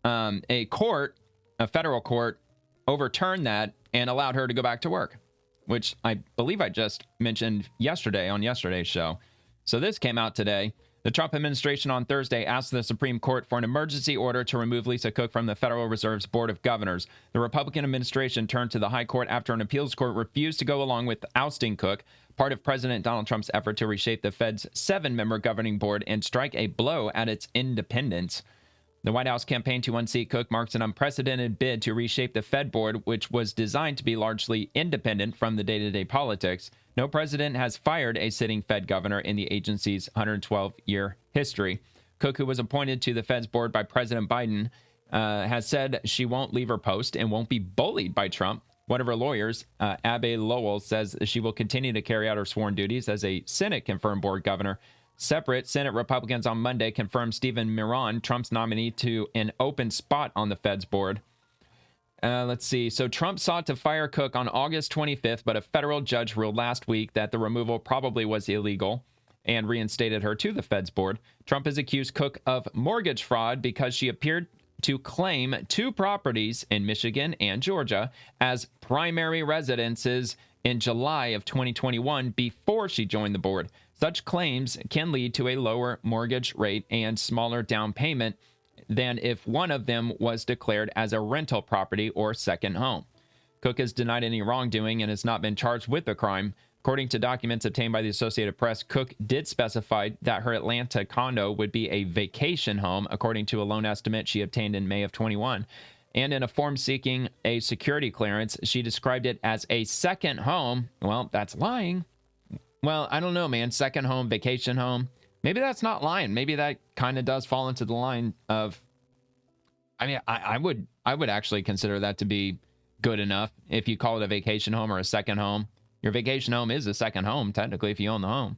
a federal court overturned that and allowed her to go back to work, which I believe I just mentioned yesterday on yesterday's show. So this came out today. The Trump administration on Thursday asked the Supreme Court for an emergency order to remove Lisa Cook from the Federal Reserve's Board of Governors. The Republican administration turned to the High Court after an appeals court refused to go along with ousting Cook, part of President Donald Trump's effort to reshape the Fed's 7-member governing board and strike a blow at its independence. The White House campaign to unseat Cook marks an unprecedented bid to reshape the Fed board, which was designed to be largely independent from the day-to-day politics. No president has fired a sitting Fed governor in the agency's 112-year history. Cook, who was appointed to the Fed's board by President Biden, has said she won't leave her post and won't be bullied by Trump. One of her lawyers, Abbe Lowell, says she will continue to carry out her sworn duties as a Senate-confirmed board governor. Separate, Senate Republicans on Monday confirmed Stephen Miron, Trump's nominee, to an open spot on the Fed's board. Let's see. So Trump sought to fire Cook on August 25th, but a federal judge ruled last week that the removal probably was illegal and reinstated her to the Fed's board. Trump has accused Cook of mortgage fraud because she appeared to claim 2 properties in Michigan and Georgia as primary residences in July of 2021 before she joined the board. Such claims can lead to a lower mortgage rate and smaller down payment than if one of them was declared as a rental property or second home. Cook has denied any wrongdoing and has not been charged with the crime. According to documents obtained by the Associated Press, Cook did specify that her Atlanta condo would be a vacation home, according to a loan estimate she obtained in May of 21. And in a form seeking a security clearance, she described it as a second home. Well, that's lying. Well, I don't know, man. Second home, vacation home. Maybe that's not lying. Maybe that kind of does fall into the line of, I mean, I would actually consider that to be good enough if you call it a vacation home or a second home. Your vacation home is a second home, technically, if you own the home.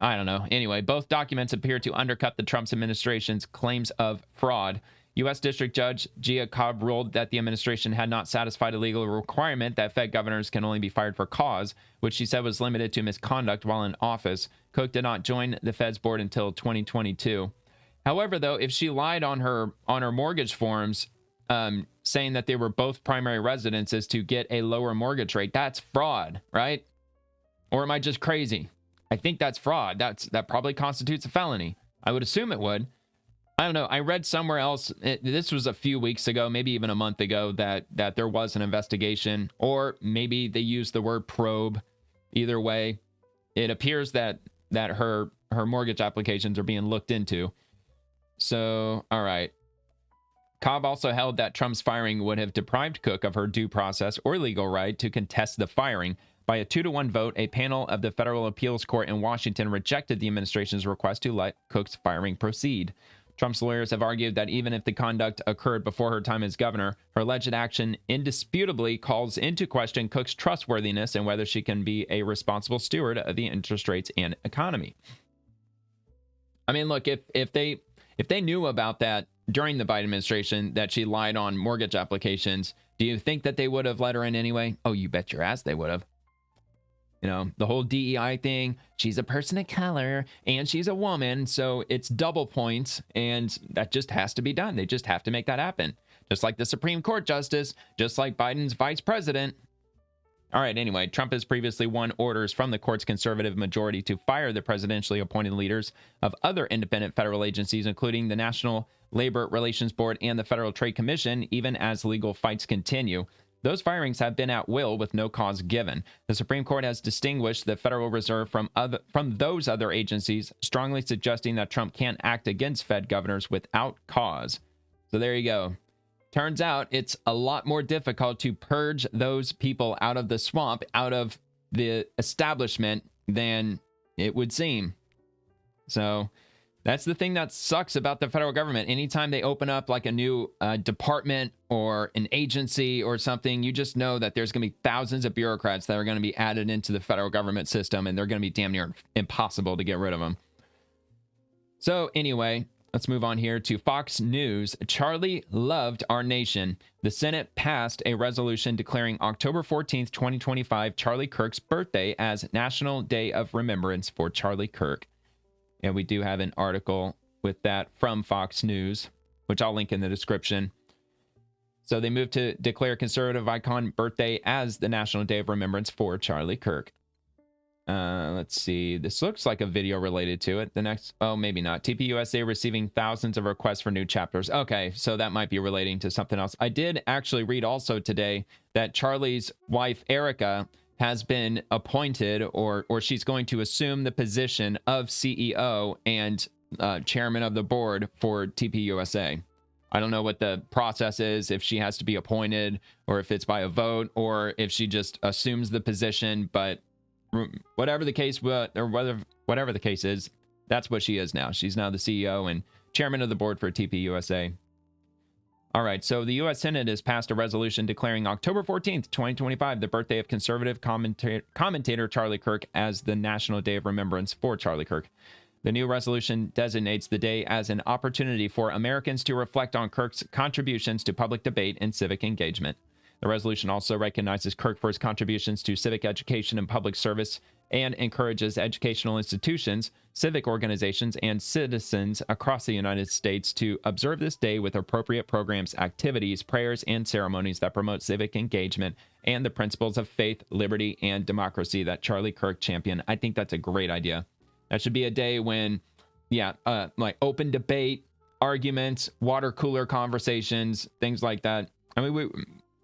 I don't know. Anyway, both documents appear to undercut the Trump administration's claims of fraud. U.S. District Judge Gia Cobb ruled that the administration had not satisfied a legal requirement that Fed governors can only be fired for cause, which she said was limited to misconduct while in office. Cook did not join the Fed's board until 2022. However, though, if she lied on her mortgage forms, saying that they were both primary residences to get a lower mortgage rate, that's fraud, right? Or am I just crazy? I think that's fraud. That probably constitutes a felony. I would assume it would. I don't know. I read somewhere else, this was a few weeks ago, maybe even a month ago, that there was an investigation, or maybe they used the word probe. Either way, it appears that her mortgage applications are being looked into. So, all right. Cobb also held that Trump's firing would have deprived Cook of her due process or legal right to contest the firing. By a 2-to-1 vote, a panel of the Federal Appeals Court in Washington rejected the administration's request to let Cook's firing proceed. Trump's lawyers have argued that even if the conduct occurred before her time as governor, her alleged action indisputably calls into question Cook's trustworthiness and whether she can be a responsible steward of the interest rates and economy. I mean, look, if they knew about that during the Biden administration, that she lied on mortgage applications, do you think that they would have let her in anyway? Oh, you bet your ass they would have. You know, the whole DEI thing, she's a person of color and she's a woman, so it's double points, and that just has to be done. They just have to make that happen. Just like the Supreme Court justice, just like Biden's vice president. All right, anyway, Trump has previously won orders from the court's conservative majority to fire the presidentially appointed leaders of other independent federal agencies, including the National Labor Relations Board and the Federal Trade Commission, even as legal fights continue. Those firings have been at will with no cause given. The Supreme Court has distinguished the Federal Reserve from those other agencies, strongly suggesting that Trump can't act against Fed governors without cause. So there you go. Turns out it's a lot more difficult to purge those people out of the swamp, out of the establishment, than it would seem. So that's the thing that sucks about the federal government. Anytime they open up like a new department or an agency or something, you just know that there's going to be thousands of bureaucrats that are going to be added into the federal government system, and they're going to be damn near impossible to get rid of them. So anyway, let's move on here to Fox News. Charlie loved our nation. The Senate passed a resolution declaring October 14th, 2025, Charlie Kirk's birthday as National Day of Remembrance for Charlie Kirk. And we do have an article with that from Fox News, which I'll link in the description. So they moved to declare conservative icon birthday as the National Day of Remembrance for Charlie Kirk. Let's see. This looks like a video related to it. The next, oh, maybe not. TPUSA receiving thousands of requests for new chapters. Okay, so that might be relating to something else. I did actually read also today that Charlie's wife, Erica, has been appointed, or she's going to assume the position of CEO and chairman of the board for TPUSA. I don't know what the process is, if she has to be appointed, or if it's by a vote, or if she just assumes the position, but whatever the case, whatever the case is, that's what she is now. She's now the CEO and chairman of the board for TPUSA. All right, so the U.S. Senate has passed a resolution declaring October 14th, 2025, the birthday of conservative commentator Charlie Kirk as the National Day of Remembrance for Charlie Kirk. The new resolution designates the day as an opportunity for Americans to reflect on Kirk's contributions to public debate and civic engagement. The resolution also recognizes Kirk for his contributions to civic education and public service and encourages educational institutions, civic organizations, and citizens across the United States to observe this day with appropriate programs, activities, prayers, and ceremonies that promote civic engagement and the principles of faith, liberty, and democracy that Charlie Kirk championed. I think that's a great idea. That should be a day when, like open debate, arguments, water cooler conversations, things like that. I mean,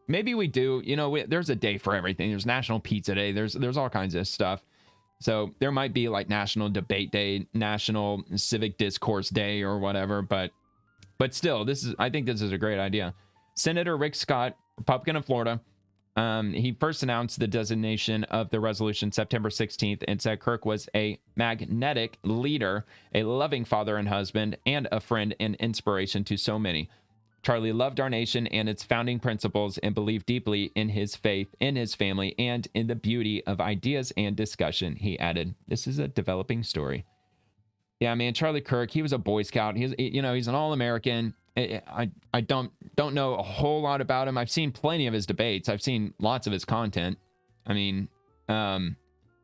maybe we do, there's a day for everything. There's National Pizza Day. There's all kinds of stuff. So there might be like National Debate Day, National Civic Discourse Day, or whatever. But still, I think this is a great idea. Senator Rick Scott, Republican of Florida, he first announced the designation of the resolution September 16th and said Kirk was a magnetic leader, a loving father and husband, and a friend and inspiration to so many. Charlie loved our nation and its founding principles and believed deeply in his faith, in his family, and in the beauty of ideas and discussion, he added. This is a developing story. Yeah, man, Charlie Kirk, he was a Boy Scout. He's an All-American. I don't know a whole lot about him. I've seen plenty of his debates. I've seen lots of his content. I mean,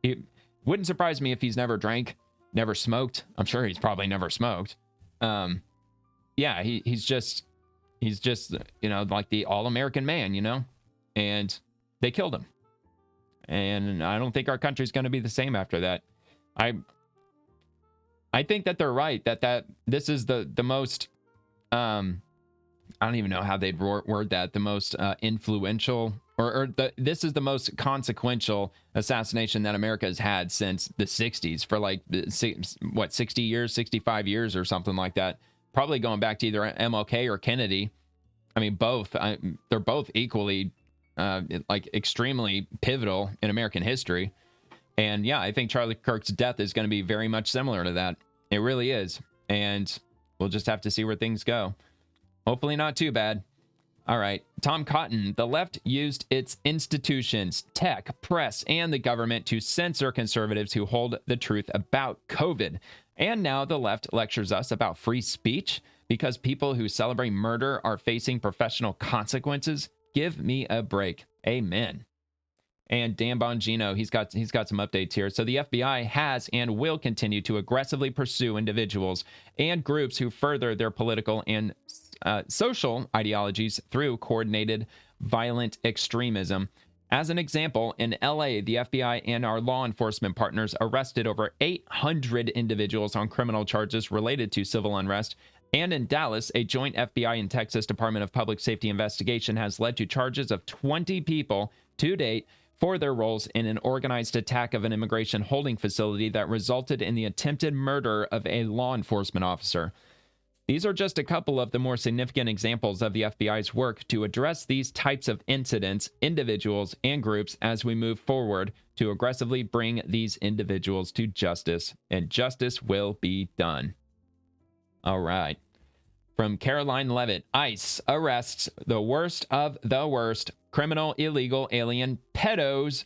it wouldn't surprise me if he's never drank, never smoked. I'm sure he's probably never smoked. Yeah, he's just, like the all-American man, and they killed him. And I don't think our country's going to be the same after that. I think that they're right, that this is the most, I don't even know how they'd word that, the most influential, this is the most consequential assassination that America has had since the 60s, for like, 60 years, 65 years or something like that. Probably going back to either MLK or Kennedy. I mean, both. They're both equally, extremely pivotal in American history. And yeah, I think Charlie Kirk's death is going to be very much similar to that. It really is. And we'll just have to see where things go. Hopefully not too bad. All right. Tom Cotton. The left used its institutions, tech, press, and the government to censor conservatives who hold the truth about COVID. And now the left lectures us about free speech because people who celebrate murder are facing professional consequences. Give me a break. Amen. And Dan Bongino, he's got some updates here. So the FBI has and will continue to aggressively pursue individuals and groups who further their political and social ideologies through coordinated violent extremism. As an example, in LA, the FBI and our law enforcement partners arrested over 800 individuals on criminal charges related to civil unrest. And in Dallas, a joint FBI and Texas Department of Public Safety investigation has led to charges of 20 people to date for their roles in an organized attack of an immigration holding facility that resulted in the attempted murder of a law enforcement officer. These are just a couple of the more significant examples of the FBI's work to address these types of incidents, individuals, and groups as we move forward to aggressively bring these individuals to justice, and justice will be done. All right. From Caroline Levitt, ICE arrests the worst of the worst criminal illegal alien pedos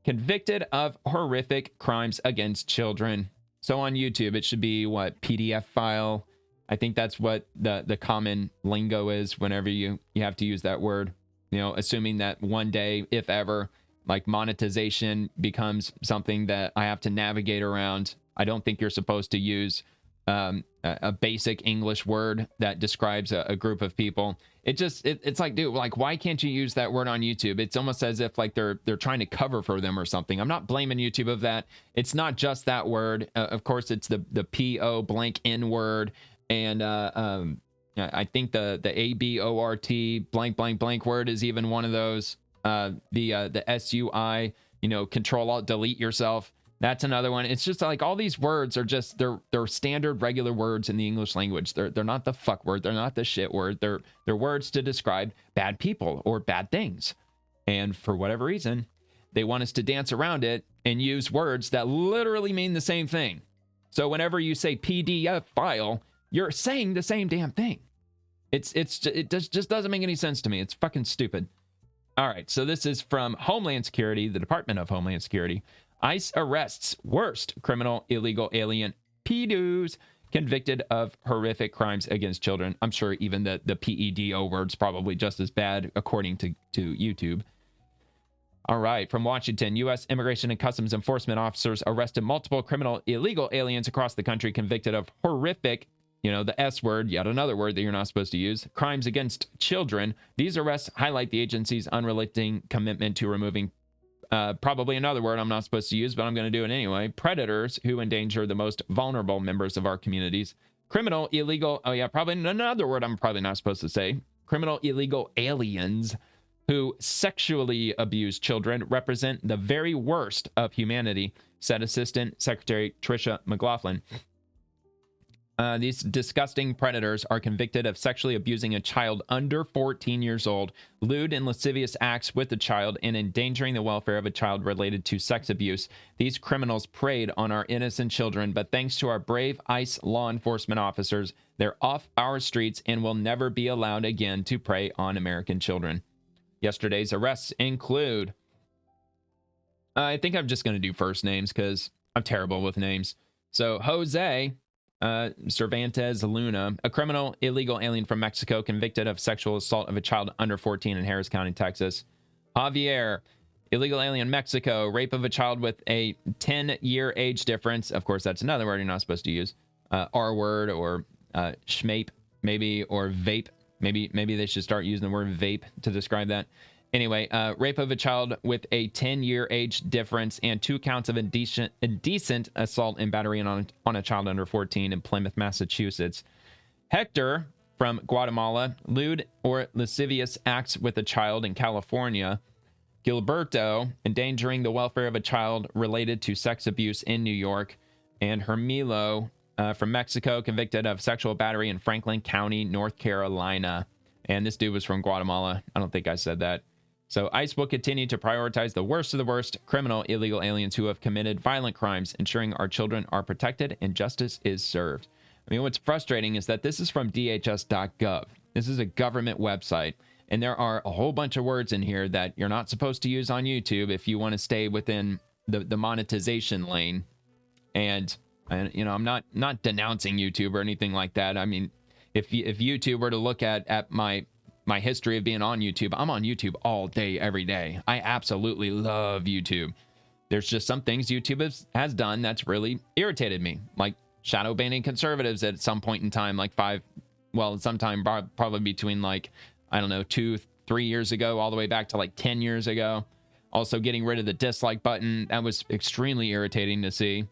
convicted of horrific crimes against children. So on YouTube, it should be what, PDF file? I think that's what the common lingo is whenever you have to use that word, assuming that one day, if ever, like monetization becomes something that I have to navigate around. I don't think you're supposed to use a basic English word that describes a group of people. It's like, dude, like, why can't you use that word on YouTube? It's almost as if like they're trying to cover for them or something. I'm not blaming YouTube of that. It's not just that word. Of course, it's the PO blank N word, and I think the ABORT blank blank blank word is even one of those. The SUI, Control Alt Delete yourself. That's another one. It's just like all these words are just they're standard regular words in the English language. They're not the fuck word. They're not the shit word. They're words to describe bad people or bad things. And for whatever reason, they want us to dance around it and use words that literally mean the same thing. So whenever you say PDF file, you're saying the same damn thing. It just doesn't make any sense to me. It's fucking stupid. All right, so this is from Homeland Security, the Department of Homeland Security. ICE arrests worst criminal illegal alien pedos convicted of horrific crimes against children. I'm sure even the PEDO word's probably just as bad, according to YouTube. All right, from Washington, U.S. Immigration and Customs Enforcement officers arrested multiple criminal illegal aliens across the country convicted of horrific, the S word, yet another word that you're not supposed to use, crimes against children. These arrests highlight the agency's unrelenting commitment to removing probably another word I'm not supposed to use, but I'm going to do it anyway. Predators who endanger the most vulnerable members of our communities. Criminal, illegal, probably another word I'm probably not supposed to say. Criminal, illegal aliens who sexually abuse children represent the very worst of humanity, said Assistant Secretary Tricia McLaughlin. These disgusting predators are convicted of sexually abusing a child under 14 years old, lewd and lascivious acts with the child, and endangering the welfare of a child related to sex abuse. These criminals preyed on our innocent children, but thanks to our brave ICE law enforcement officers, they're off our streets and will never be allowed again to prey on American children. Yesterday's arrests include... I think I'm just going to do first names because I'm terrible with names. So, Jose... Cervantes Luna, a criminal illegal alien from Mexico convicted of sexual assault of a child under 14 in Harris County, Texas. Javier, illegal alien Mexico, rape of a child with a 10-year age difference. Of course, that's another word you're not supposed to use. R word or schmape, maybe, or vape. Maybe they should start using the word vape to describe that. Anyway, rape of a child with a 10-year age difference and 2 counts of indecent assault and battery on a child under 14 in Plymouth, Massachusetts. Hector from Guatemala, lewd or lascivious acts with a child in California. Gilberto, endangering the welfare of a child related to sex abuse in New York. And Hermilo from Mexico, convicted of sexual battery in Franklin County, North Carolina. And this dude was from Guatemala. I don't think I said that. So ICE will continue to prioritize the worst of the worst criminal illegal aliens who have committed violent crimes, ensuring our children are protected and justice is served. I mean, what's frustrating is that this is from DHS.gov. This is a government website, and there are a whole bunch of words in here that you're not supposed to use on YouTube if you want to stay within the monetization lane. And I'm not denouncing YouTube or anything like that. I mean, if YouTube were to look at my history of being on YouTube, I'm on YouTube all day, every day. I absolutely love YouTube. There's just some things YouTube has done that's really irritated me, like shadow banning conservatives at some point in time, sometime probably between 2-3 years ago, all the way back to 10 years ago. Also getting rid of the dislike button. That was extremely irritating to see.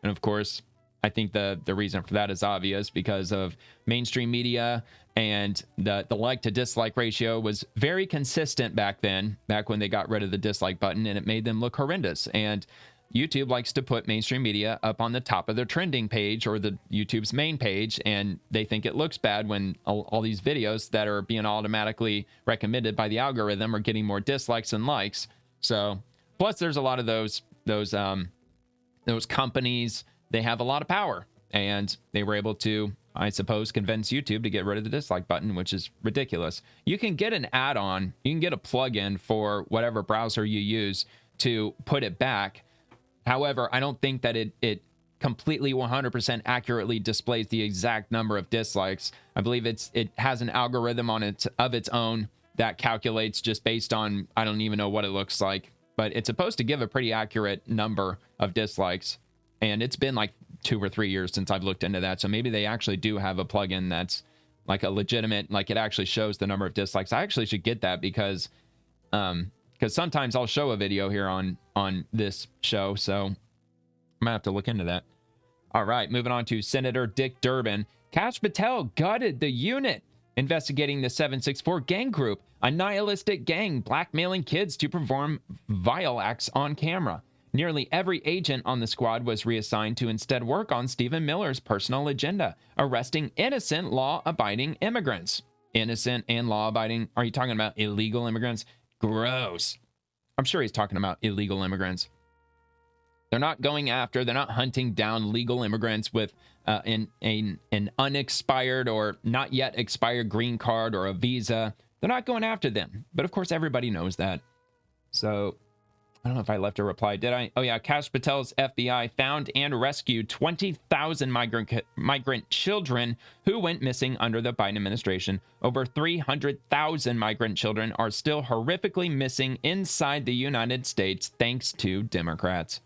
And of course, I think the reason for that is obvious because of mainstream media, and the like to dislike ratio was very consistent back when they got rid of the dislike button, and it made them look horrendous. And YouTube likes to put mainstream media up on the top of their trending page or the YouTube's main page, and they think it looks bad when all these videos that are being automatically recommended by the algorithm are getting more dislikes than likes. So, plus there's a lot of those companies. They have a lot of power, and they were able to, I suppose, convince YouTube to get rid of the dislike button, which is ridiculous. You can get an add-on, you can get a plugin for whatever browser you use to put it back. However, I don't think that it completely 100% accurately displays the exact number of dislikes. I believe it has an algorithm of its own that calculates just based on, I don't even know what it looks like, but it's supposed to give a pretty accurate number of dislikes. And it's been 2 or 3 years since I've looked into that. So maybe they actually do have a plugin that's like a legitimate, like it actually shows the number of dislikes. I actually should get that because sometimes I'll show a video here on this show. So I'm gonna have to look into that. All right, moving on to Senator Dick Durbin. Kash Patel gutted the unit investigating the 764 gang group, a nihilistic gang blackmailing kids to perform vile acts on camera. Nearly every agent on the squad was reassigned to instead work on Stephen Miller's personal agenda, arresting innocent law-abiding immigrants. Innocent and law-abiding? Are you talking about illegal immigrants? Gross. I'm sure he's talking about illegal immigrants. They're not hunting down legal immigrants with an unexpired or not yet expired green card or a visa. They're not going after them. But of course, everybody knows that. So I don't know if I left a reply. Did I? Oh, yeah. Kash Patel's FBI found and rescued 20,000 migrant children who went missing under the Biden administration. Over 300,000 migrant children are still horrifically missing inside the United States, thanks to Democrats.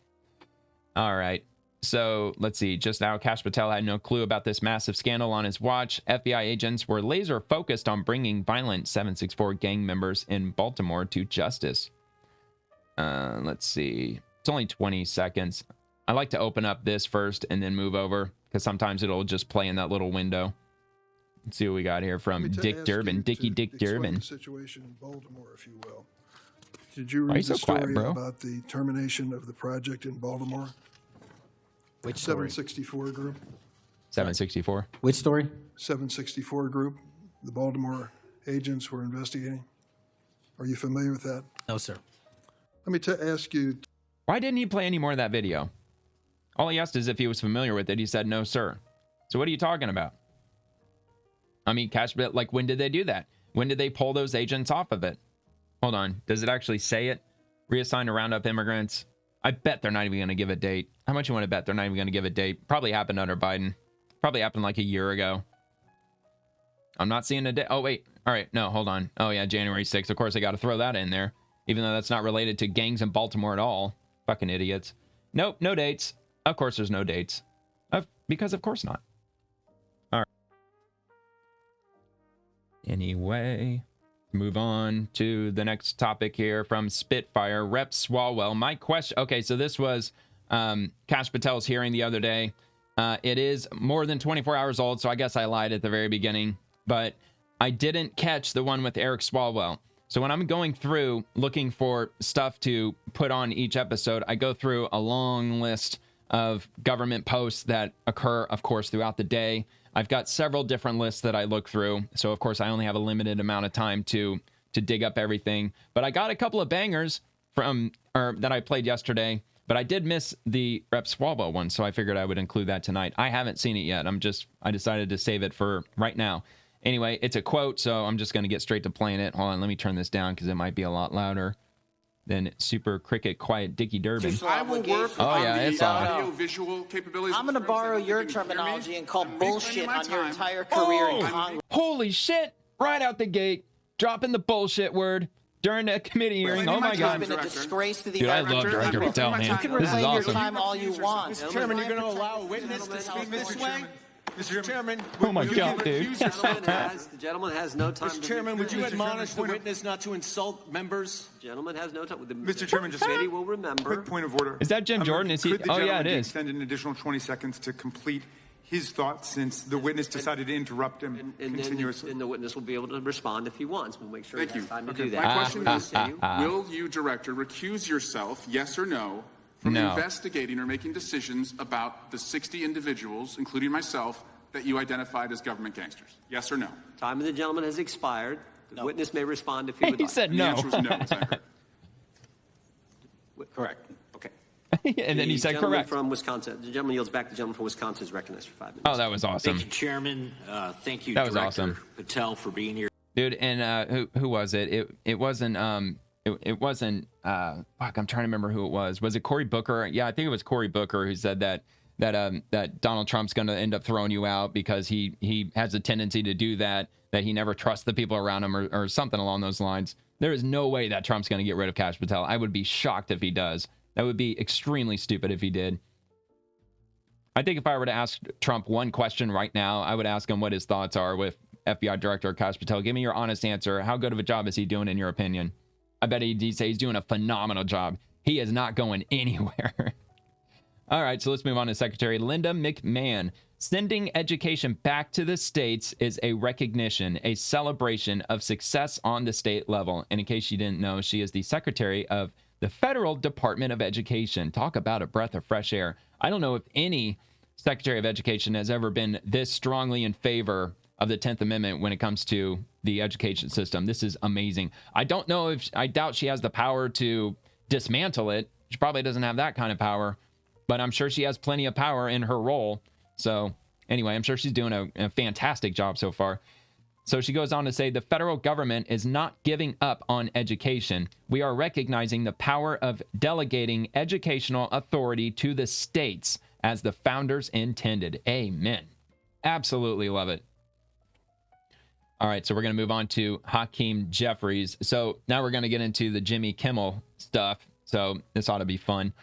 All right. So let's see. Just now, Kash Patel had no clue about this massive scandal on his watch. FBI agents were laser focused on bringing violent 764 gang members in Baltimore to justice. Let's see. It's only 20 seconds. I like to open up this first and then move over because sometimes it'll just play in that little window. Let's see what we got here from Dick Durbin. Dick Durbin. The situation in Baltimore, if you will. Did you read the story about the termination of the project in Baltimore? Which story? 764 group. 764. Which story? 764 group. The Baltimore agents were investigating. Are you familiar with that? No, sir. Let me ask you. Why didn't he play any more of that video? All he asked is if he was familiar with it. He said, no, sir. So what are you talking about? I mean, Kash, like, when did they do that? When did they pull those agents off of it? Hold on. Does it actually say it? Reassigned to round up immigrants. I bet they're not even going to give a date. How much you want to bet they're not even going to give a date? Probably happened under Biden. Probably happened like a year ago. I'm not seeing a date. Oh, wait. All right. No, hold on. Oh, yeah, January 6th. Of course, I got to throw that in there. Even though that's not related to gangs in Baltimore at all. Fucking idiots. Nope, no dates. Of course there's no dates. Because of course not. All right. Anyway, move on to the next topic here from Spitfire. Rep Swalwell. My question... Okay, so this was Kash Patel's hearing the other day. It is more than 24 hours old, so I guess I lied at the very beginning. But I didn't catch the one with Eric Swalwell. So when I'm going through looking for stuff to put on each episode, I go through a long list of government posts that occur, of course, throughout the day. I've got several different lists that I look through. So, of course, I only have a limited amount of time to dig up everything. But I got a couple of bangers that I played yesterday. But I did miss the Rep Swalwell one, so I figured I would include that tonight. I haven't seen it yet. I decided to save it for right now. Anyway, it's a quote, so I'm just going to get straight to playing it. Hold on, let me turn this down because it might be a lot louder than Super Cricket Quiet Dickie Durbin. I will work it's audio visual capabilities. I'm going to borrow your terminology and call bullshit on your entire career in Congress. Holy shit! Right out the gate, dropping the bullshit word during a committee hearing. Oh my God! Been a disgrace to the Dude, I love Director Patel, man. You can reclaim your time all you want. Mr. Chairman, you're going to allow a witness to speak this way? Mr. Chairman, oh my God, dude. The gentleman has no time. Mr. Chairman, would you admonish the witness not to insult members? The gentleman has no time. Mr. Chairman, just committee will remember. Quick point of order. Is that Jim Jordan? Is he? Could the yeah, it is. Extend an additional 20 seconds to complete his thoughts since the witness decided to interrupt him continuously. And the witness will be able to respond if he wants. We'll make sure he has time to do that. My question is, will you, Director, recuse yourself, yes or no, from investigating or making decisions about the 60 individuals, including myself, that you identified as government gangsters? Yes or no? Time of the gentleman has expired. The witness may respond if he would like. He said no. The answer is no, as I heard. Correct. Okay. And then he said correct. From Wisconsin. The gentleman yields back. The gentleman from Wisconsin is recognized for 5 minutes. Oh, that was awesome. Thank you, Chairman. Thank you, that was Director awesome. Patel, for being here. Dude, and who was it? It wasn't it wasn't fuck, I'm trying to remember who it was. Was it Cory Booker? Yeah, I think it was Cory Booker who said that Donald Trump's going to end up throwing you out because he has a tendency to do that he never trusts the people around him or something along those lines. There is no way that Trump's going to get rid of Kash Patel. I would be shocked if he does. That would be extremely stupid if he did. I think if I were to ask Trump one question right now, I would ask him what his thoughts are with FBI Director Kash Patel. Give me your honest answer. How good of a job is he doing in your opinion? I bet he'd say he's doing a phenomenal job. He is not going anywhere. All right, so let's move on to Secretary Linda McMahon. Sending education back to the states is a recognition, a celebration of success on the state level. And in case you didn't know, she is the Secretary of the Federal Department of Education. Talk about a breath of fresh air. I don't know if any Secretary of Education has ever been this strongly in favor of the 10th Amendment when it comes to the education system. This is amazing. I doubt she has the power to dismantle it. She probably doesn't have that kind of power, but I'm sure she has plenty of power in her role. So anyway, I'm sure she's doing a fantastic job so far. So she goes on to say, the federal government is not giving up on education. We are recognizing the power of delegating educational authority to the states as the founders intended. Amen. Absolutely love it. All right, so we're going to move on to Hakeem Jeffries. So now we're going to get into the Jimmy Kimmel stuff. So this ought to be fun.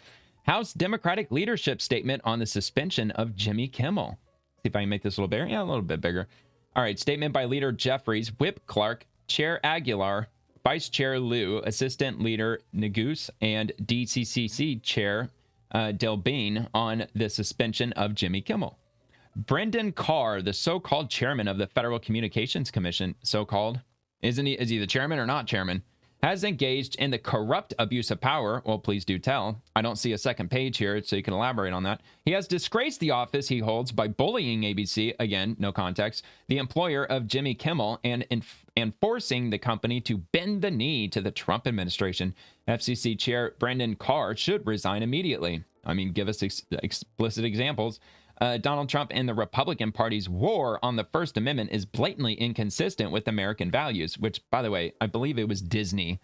House Democratic leadership statement on the suspension of Jimmy Kimmel. See if I can make this a little bigger. Yeah, a little bit bigger. All right, statement by Leader Jeffries, Whip Clark, Chair Aguilar, Vice Chair Liu, Assistant Leader Neguse, and DCCC Chair Delbene on the suspension of Jimmy Kimmel. Brendan Carr, the so-called chairman of the Federal Communications Commission, so-called, is he the chairman or not chairman, has engaged in the corrupt abuse of power. Well, please do tell. I don't see a second page here, so you can elaborate on that. He has disgraced the office he holds by bullying ABC, again, no context, the employer of Jimmy Kimmel, and forcing the company to bend the knee to the Trump administration. FCC Chair Brendan Carr should resign immediately. I mean, give us explicit examples. Donald Trump and the Republican Party's war on the First Amendment is blatantly inconsistent with American values, which, by the way, I believe it was Disney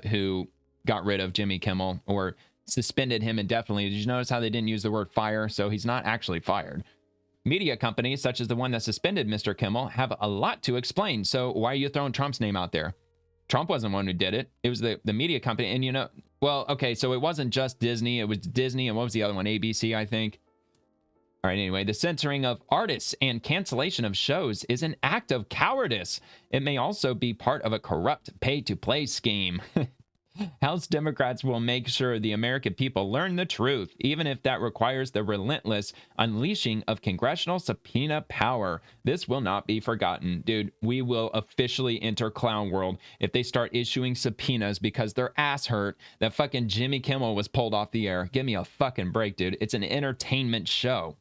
who got rid of Jimmy Kimmel or suspended him indefinitely. Did you notice how they didn't use the word fire? So he's not actually fired. Media companies, such as the one that suspended Mr. Kimmel, have a lot to explain. So why are you throwing Trump's name out there? Trump wasn't one who did it. It was the media company. And, well, okay, so it wasn't just Disney. It was Disney, and what was the other one? ABC, I think. All right, anyway, the censoring of artists and cancellation of shows is an act of cowardice. It may also be part of a corrupt pay-to-play scheme. House Democrats will make sure the American people learn the truth, even if that requires the relentless unleashing of congressional subpoena power. This will not be forgotten. Dude, we will officially enter clown world if they start issuing subpoenas because their ass hurt that fucking Jimmy Kimmel was pulled off the air. Give me a fucking break, dude. It's an entertainment show.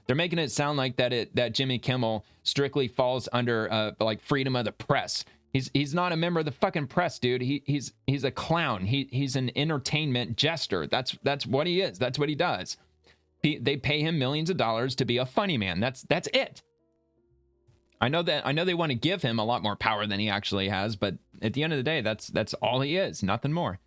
They're making it sound like that Jimmy Kimmel strictly falls under like freedom of the press. He's not a member of the fucking press, dude. He's a clown. He's an entertainment jester. That's what he is. That's what he does. They pay him millions of dollars to be a funny man. That's it. I know they want to give him a lot more power than he actually has, but at the end of the day, that's all he is. Nothing more.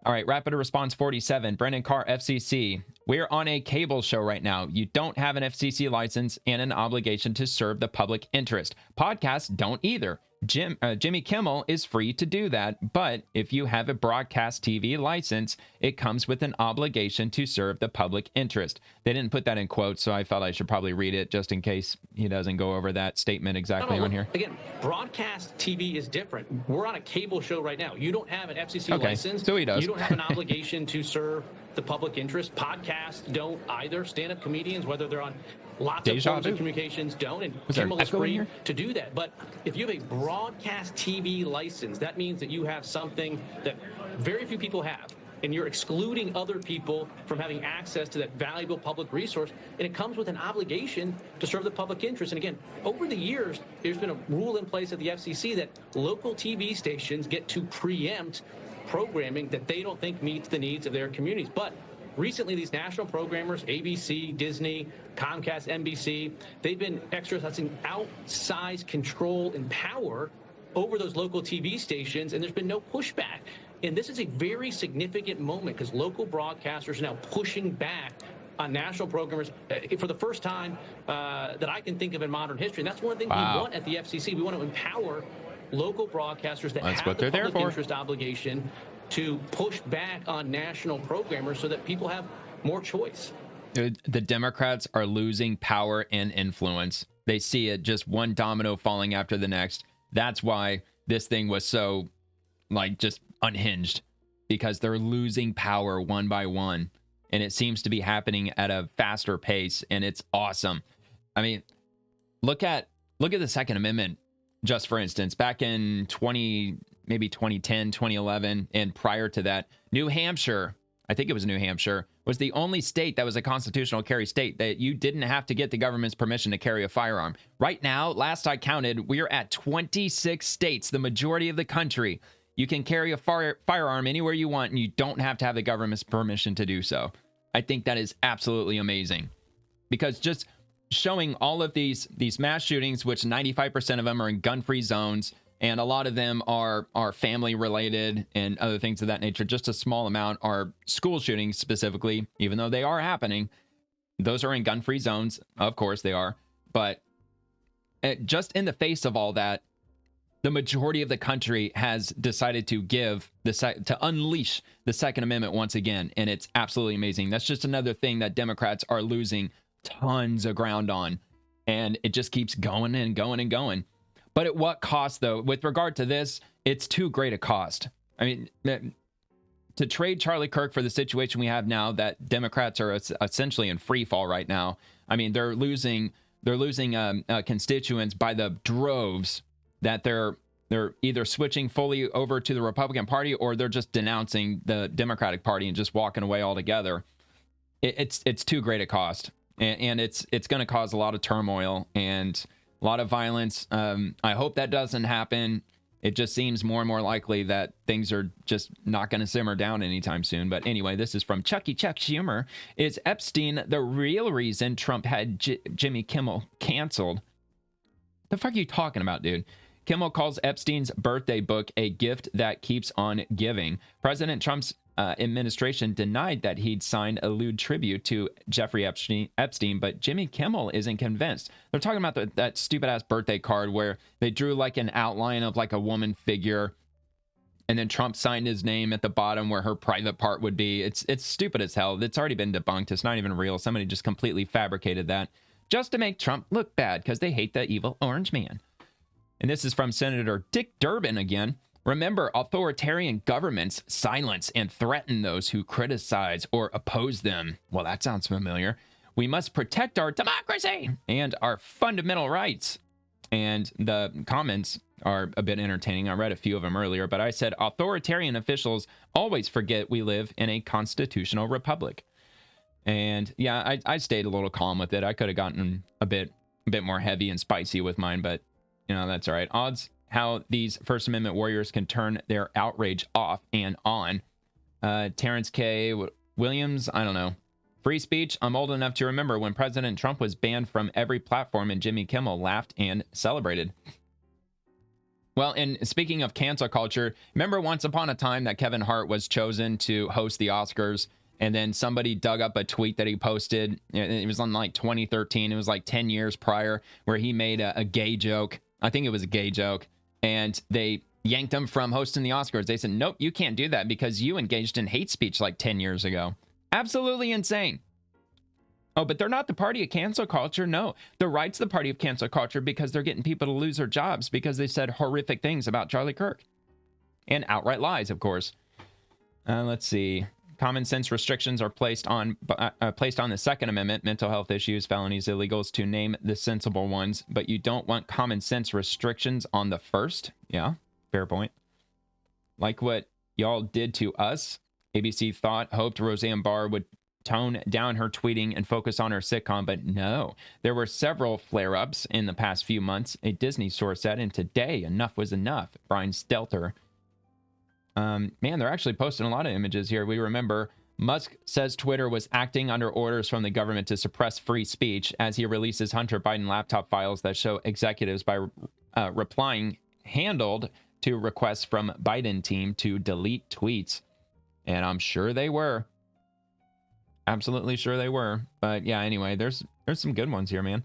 All right, Rapid Response 47, Brendan Carr, FCC. We're on a cable show right now. You don't have an FCC license and an obligation to serve the public interest. Podcasts don't either. Jimmy Kimmel is free to do that, but if you have a broadcast TV license, it comes with an obligation to serve the public interest. They didn't put that in quotes, so I felt I should probably read it just in case he doesn't go over that statement exactly on here. Again, broadcast TV is different. We're on a cable show right now. You don't have an FCC license. So he does. You don't have an obligation to serve the public interest. Podcasts don't either. Stand-up comedians, whether they're on lots of forms of communications, don't. And Kimmel is free to do that. But if you have a broadcast TV license, that means that you have something that very few people have. And you're excluding other people from having access to that valuable public resource. And it comes with an obligation to serve the public interest. And again, over the years, there's been a rule in place at the FCC that local TV stations get to preempt programming that they don't think meets the needs of their communities. But recently, these national programmers, ABC, Disney, Comcast, NBC, they've been exercising outsized control and power over those local TV stations, and there's been no pushback. And this is a very significant moment because local broadcasters are now pushing back on national programmers for the first time that I can think of in modern history. And that's one of the things we want at the FCC. We want to empower local broadcasters that have the public interest obligation to push back on national programmers so that people have more choice. The Democrats are losing power and influence. They see it, just one domino falling after the next. That's why this thing was so, like, just unhinged, because they're losing power one by one. And it seems to be happening at a faster pace, and it's awesome. I mean, look at the Second Amendment, just for instance, back in 2010, 2011, and prior to that, New Hampshire, I think it was New Hampshire, was the only state that was a constitutional carry state that you didn't have to get the government's permission to carry a firearm. Right now, last I counted, we're at 26 states, the majority of the country. You can carry a firearm anywhere you want, and you don't have to have the government's permission to do so. I think that is absolutely amazing, because just showing all of these mass shootings, which 95% of them are in gun-free zones, and a lot of them are family related and other things of that nature. Just a small amount are school shootings specifically, even though they are happening. Those are in gun-free zones. Of course they are. But just in the face of all that, the majority of the country has decided to to unleash the Second Amendment once again. And it's absolutely amazing. That's just another thing that Democrats are losing tons of ground on. And it just keeps going and going and going. But at what cost, though? With regard to this, it's too great a cost. I mean, to trade Charlie Kirk for the situation we have now, that Democrats are essentially in free fall right now. I mean, they're losing constituents by the droves, that they're either switching fully over to the Republican Party, or they're just denouncing the Democratic Party and just walking away altogether. It's too great a cost, and it's going to cause a lot of turmoil and a lot of violence. I hope that doesn't happen. It just seems more and more likely that things are just not going to simmer down anytime soon. But anyway, this is from Chuck Schumer. Is Epstein the real reason Trump had Jimmy Kimmel canceled? The fuck are you talking about, dude? Kimmel calls Epstein's birthday book a gift that keeps on giving. President Trump's administration denied that he'd signed a lewd tribute to Jeffrey Epstein, but Jimmy Kimmel isn't convinced. They're talking about that stupid-ass birthday card where they drew like an outline of like a woman figure, and then Trump signed his name at the bottom where her private part would be. It's stupid as hell. It's already been debunked. It's not even real. Somebody just completely fabricated that just to make Trump look bad because they hate the evil orange man. And this is from Senator Dick Durbin again. Remember, authoritarian governments silence and threaten those who criticize or oppose them. Well, that sounds familiar. We must protect our democracy and our fundamental rights. And the comments are a bit entertaining. I read a few of them earlier, but I said authoritarian officials always forget we live in a constitutional republic. And yeah, I stayed a little calm with it. I could have gotten a bit more heavy and spicy with mine, but you know, that's all right. Odds how these First Amendment warriors can turn their outrage off and on. Terrence K. Williams, I don't know. Free speech. I'm old enough to remember when President Trump was banned from every platform and Jimmy Kimmel laughed and celebrated. Well, and speaking of cancel culture, remember once upon a time that Kevin Hart was chosen to host the Oscars, and then somebody dug up a tweet that he posted. It was on like 2013. It was like 10 years prior, where he made a gay joke. I think it was a gay joke. And they yanked him from hosting the Oscars. They said, nope, you can't do that because you engaged in hate speech like 10 years ago. Absolutely insane. Oh, but they're not the party of cancel culture. No, the right's the party of cancel culture because they're getting people to lose their jobs because they said horrific things about Charlie Kirk. And outright lies, of course. Let's see. Common sense restrictions are placed on the Second Amendment, mental health issues, felonies, illegals, to name the sensible ones, but you don't want common sense restrictions on the first? Yeah, fair point. Like what y'all did to us. ABC hoped Roseanne Barr would tone down her tweeting and focus on her sitcom, but no. There were several flare-ups in the past few months, a Disney source said, and today enough was enough. Brian Stelter. Man, they're actually posting a lot of images here. We remember Musk says Twitter was acting under orders from the government to suppress free speech as he releases Hunter Biden laptop files that show executives by replying handled to requests from Biden team to delete tweets. And I'm sure they were. Absolutely sure they were. But yeah, anyway, there's some good ones here, man.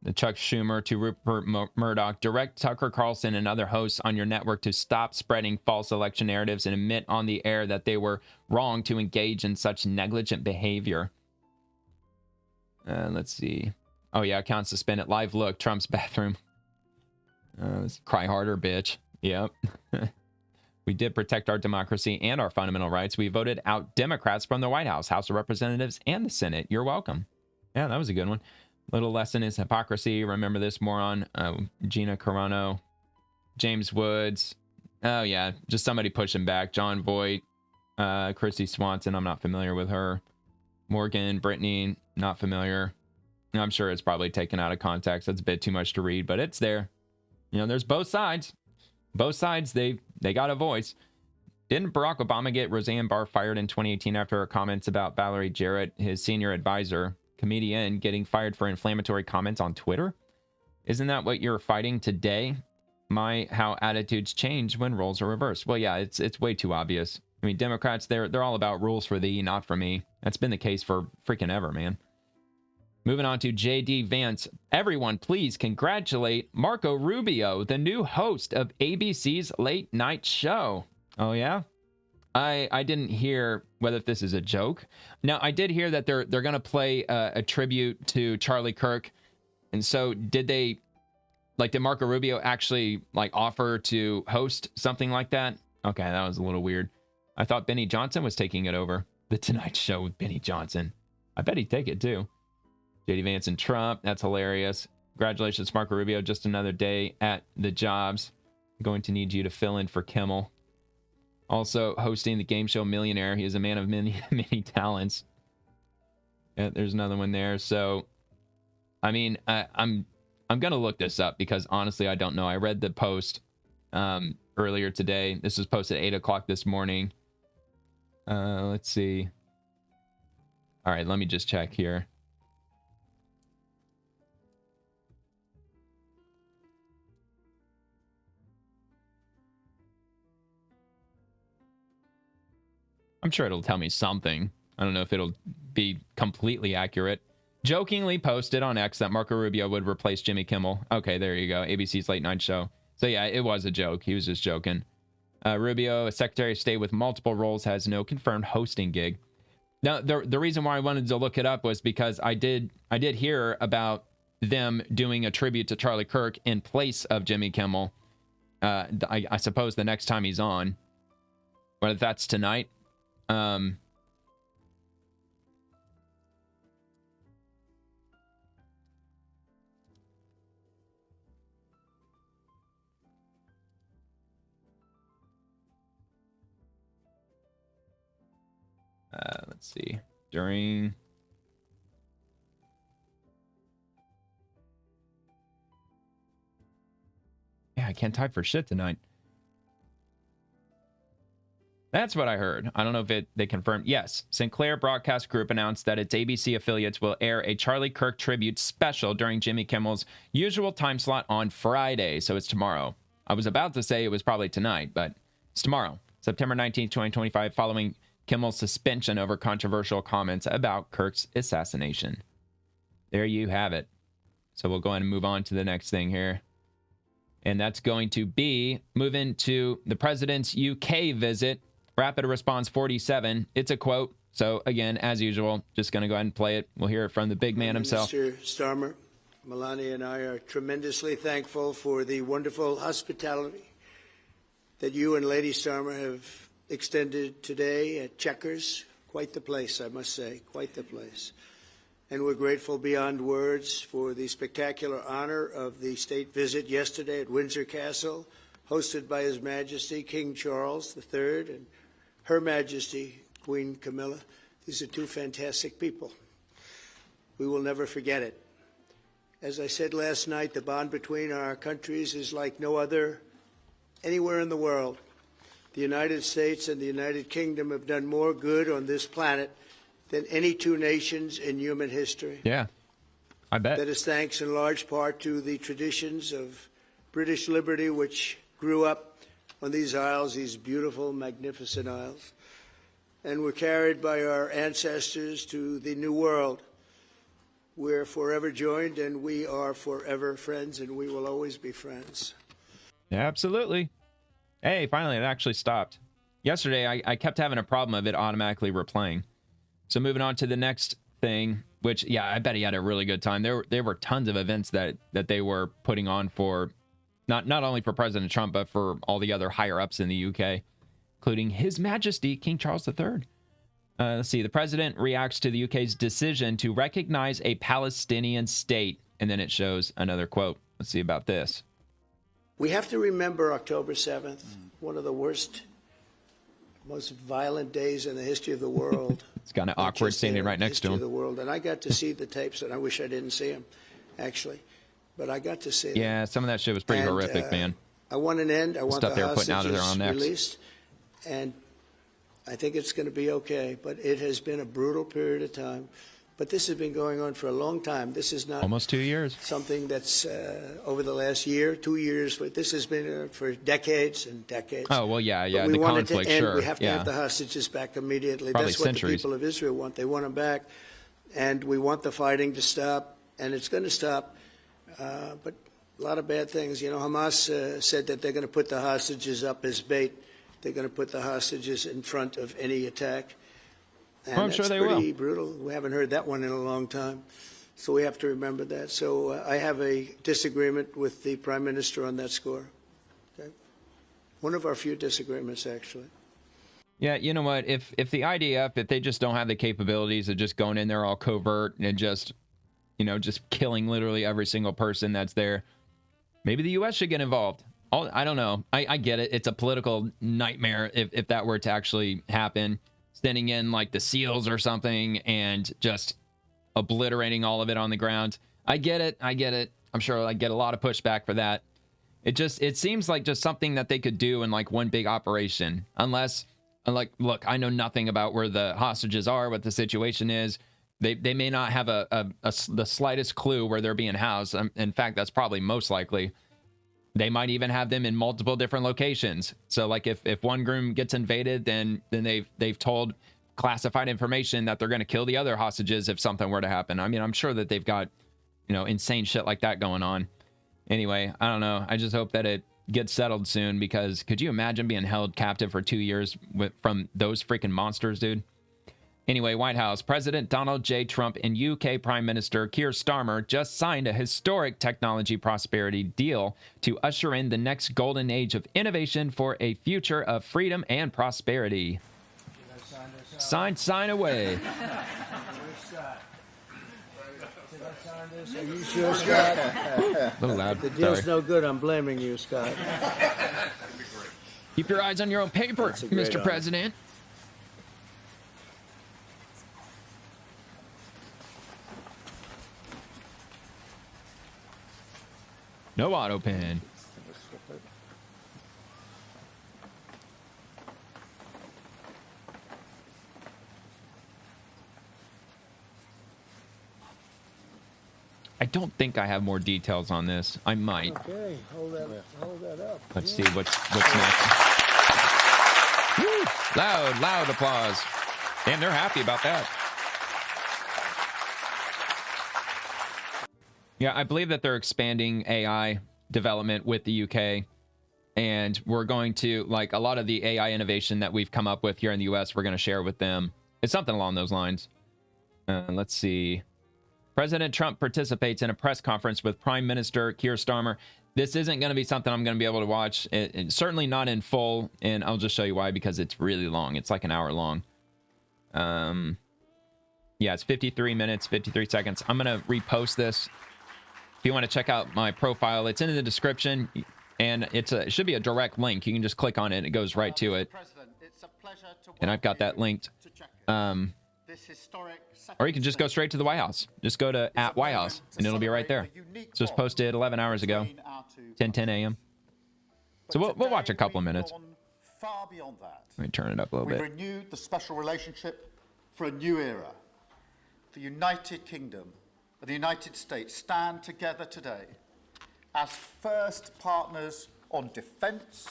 The Chuck Schumer to Rupert Murdoch, direct Tucker Carlson and other hosts on your network to stop spreading false election narratives and admit on the air that they were wrong to engage in such negligent behavior. Let's see. Oh, yeah, account suspended. Live look, Trump's bathroom. Cry harder, bitch. Yep. We did protect our democracy and our fundamental rights. We voted out Democrats from the White House, House of Representatives, and the Senate. You're welcome. Yeah, that was a good one. Little lesson is hypocrisy. Remember this moron. Gina Carano. James Woods. Oh, yeah. Just somebody pushing back. John Voight. Chrissy Swanson. I'm not familiar with her. Morgan. Brittany. Not familiar. I'm sure it's probably taken out of context. That's a bit too much to read, but it's there. You know, there's both sides. Both sides, they got a voice. Didn't Barack Obama get Roseanne Barr fired in 2018 after her comments about Valerie Jarrett, his senior advisor, comedian, getting fired for inflammatory comments on Twitter? Isn't that what you're fighting today? How attitudes change when roles are reversed. Well, yeah, it's way too obvious. I mean, Democrats, they're all about rules for thee, not for me. That's been the case for freaking ever, man. Moving on to JD Vance. Everyone, please congratulate Marco Rubio, the new host of ABC's Late Night Show. Oh, yeah? I didn't hear whether this is a joke. Now, I did hear that they're going to play a tribute to Charlie Kirk. And so did Marco Rubio actually offer to host something like that? Okay, that was a little weird. I thought Benny Johnson was taking it over. The Tonight Show with Benny Johnson. I bet he'd take it too. JD Vance and Trump. That's hilarious. Congratulations, Marco Rubio. Just another day at the jobs. I'm going to need you to fill in for Kimmel. Also hosting the game show Millionaire. He is a man of many talents. Yeah, there's another one there. So, I mean, I'm going to look this up because honestly, I don't know. I read the post earlier today. This was posted at 8 o'clock this morning. Let's see. All right, let me just check here. I'm sure it'll tell me something. I don't know if it'll be completely accurate. Jokingly posted on X that Marco Rubio would replace Jimmy Kimmel. Okay, there you go. ABC's Late Night Show. So yeah, it was a joke. He was just joking. Rubio, a Secretary of State with multiple roles, has no confirmed hosting gig. Now, the reason why I wanted to look it up was because I did hear about them doing a tribute to Charlie Kirk in place of Jimmy Kimmel. I suppose the next time he's on, whether that's tonight. Let's see. During... Yeah, I can't type for shit tonight. That's what I heard. I don't know if they confirmed. Yes, Sinclair Broadcast Group announced that its ABC affiliates will air a Charlie Kirk tribute special during Jimmy Kimmel's usual time slot on Friday. So it's tomorrow. I was about to say it was probably tonight, but it's tomorrow, September 19th, 2025, following Kimmel's suspension over controversial comments about Kirk's assassination. There you have it. So we'll go ahead and move on to the next thing here. And that's going to be moving to the president's UK visit. Rapid Response 47. It's a quote. So again, as usual, just going to go ahead and play it. We'll hear it from the big man himself. Mr. Starmer, Melania and I are tremendously thankful for the wonderful hospitality that you and Lady Starmer have extended today at Chequers. Quite the place, I must say, quite the place. And we're grateful beyond words for the spectacular honor of the state visit yesterday at Windsor Castle, hosted by His Majesty King Charles III and Her Majesty Queen Camilla. These are two fantastic people. We will never forget it. As I said last night, the bond between our countries is like no other anywhere in the world. The United States and the United Kingdom have done more good on this planet than any two nations in human history. Yeah, I bet. That is thanks in large part to the traditions of British liberty, which grew up on these isles, these beautiful, magnificent isles, and were carried by our ancestors to the New World. We're forever joined, and we are forever friends, and we will always be friends. Absolutely. Hey, finally, it actually stopped. Yesterday, I kept having a problem of it automatically replaying. So moving on to the next thing. which, yeah, I bet he had a really good time. There were tons of events that they were putting on for not only for President Trump, but for all the other higher ups in the UK, including His Majesty King Charles III. Let's see. The president reacts to the UK's decision to recognize a Palestinian state. And then it shows another quote. Let's see about this. We have to remember October 7th, one of the worst, most violent days in the history of the world. It's kind of awkward standing right next to him. The world. And I got to see the tapes, and I wish I didn't see them, actually. But I got to see them. Yeah, some of that shit was pretty horrific, man. I want an end. I want stuff the they were putting out of their own necks. Released. And I think it's going to be okay. But it has been a brutal period of time. But this has been going on for a long time. This is not almost 2 years. Something that's over the last year, 2 years. But this has been for decades and decades. Oh well, yeah. We The want conflict, it to end. sure. We have to have the hostages back immediately. Probably That's what centuries. the people of Israel want. They want them back, and we want the fighting to stop, and it's going to stop. But a lot of bad things. You know, Hamas said that they're going to put the hostages up as bait. They're going to put the hostages in front of any attack. And I'm sure they will. will. Pretty brutal. We haven't heard that one in a long time. So we have to remember that. So I have a disagreement with the Prime Minister on that score. Okay? One of our few disagreements, actually. Yeah, you know what? If the IDF, if they just don't have the capabilities of just going in there all covert and just, just killing literally every single person that's there, maybe the U.S. should get involved. I don't know. I get it. It's a political nightmare if that were to actually happen. Sending in like the SEALs or something and just obliterating all of it on the ground. I get it. I'm sure I get a lot of pushback for that. It seems like just something that they could do in like one big operation. Unless, look, I know nothing about where the hostages are, what the situation is. They may not have the slightest clue where they're being housed. In fact, that's probably most likely. They might even have them in multiple different locations. So like if one room gets invaded, then they've told classified information that they're going to kill the other hostages if something were to happen. I mean, I'm sure that they've got, insane shit like that going on. Anyway, I don't know. I just hope that it gets settled soon, because could you imagine being held captive for 2 years from those freaking monsters, dude? Anyway, White House, President Donald J. Trump and UK Prime Minister Keir Starmer just signed a historic technology prosperity deal to usher in the next golden age of innovation for a future of freedom and prosperity. Sign away. Are you sure, Scott? A little loud. The deal's no good. I'm blaming you, Scott. Keep your eyes on your own paper, Mr. President. No auto pen. I don't think I have more details on this. I might. Okay, hold that up. Let's see what's next. Woo! Loud applause. And they're happy about that. Yeah, I believe that they're expanding AI development with the UK. And we're going to, like, a lot of the AI innovation that we've come up with here in the US, we're going to share with them. It's something along those lines. Let's see. President Trump participates in a press conference with Prime Minister Keir Starmer. This isn't going to be something I'm going to be able to watch. It's certainly not in full. And I'll just show you why, because it's really long. It's like an hour long. Yeah, it's 53 minutes, 53 seconds. I'm going to repost this. If you want to check out my profile, it's in the description, and it should be a direct link. You can just click on it, and it goes right to it. And I've got that linked. Or you can just go straight to the White House. Just go to @White House, and it'll be right there. It's just posted 11 hours ago, 10 a.m. So we'll watch a couple of minutes. Let me turn it up a little bit. We've renewed the special relationship for a new era. The United Kingdom and the United States stand together today as first partners on defense,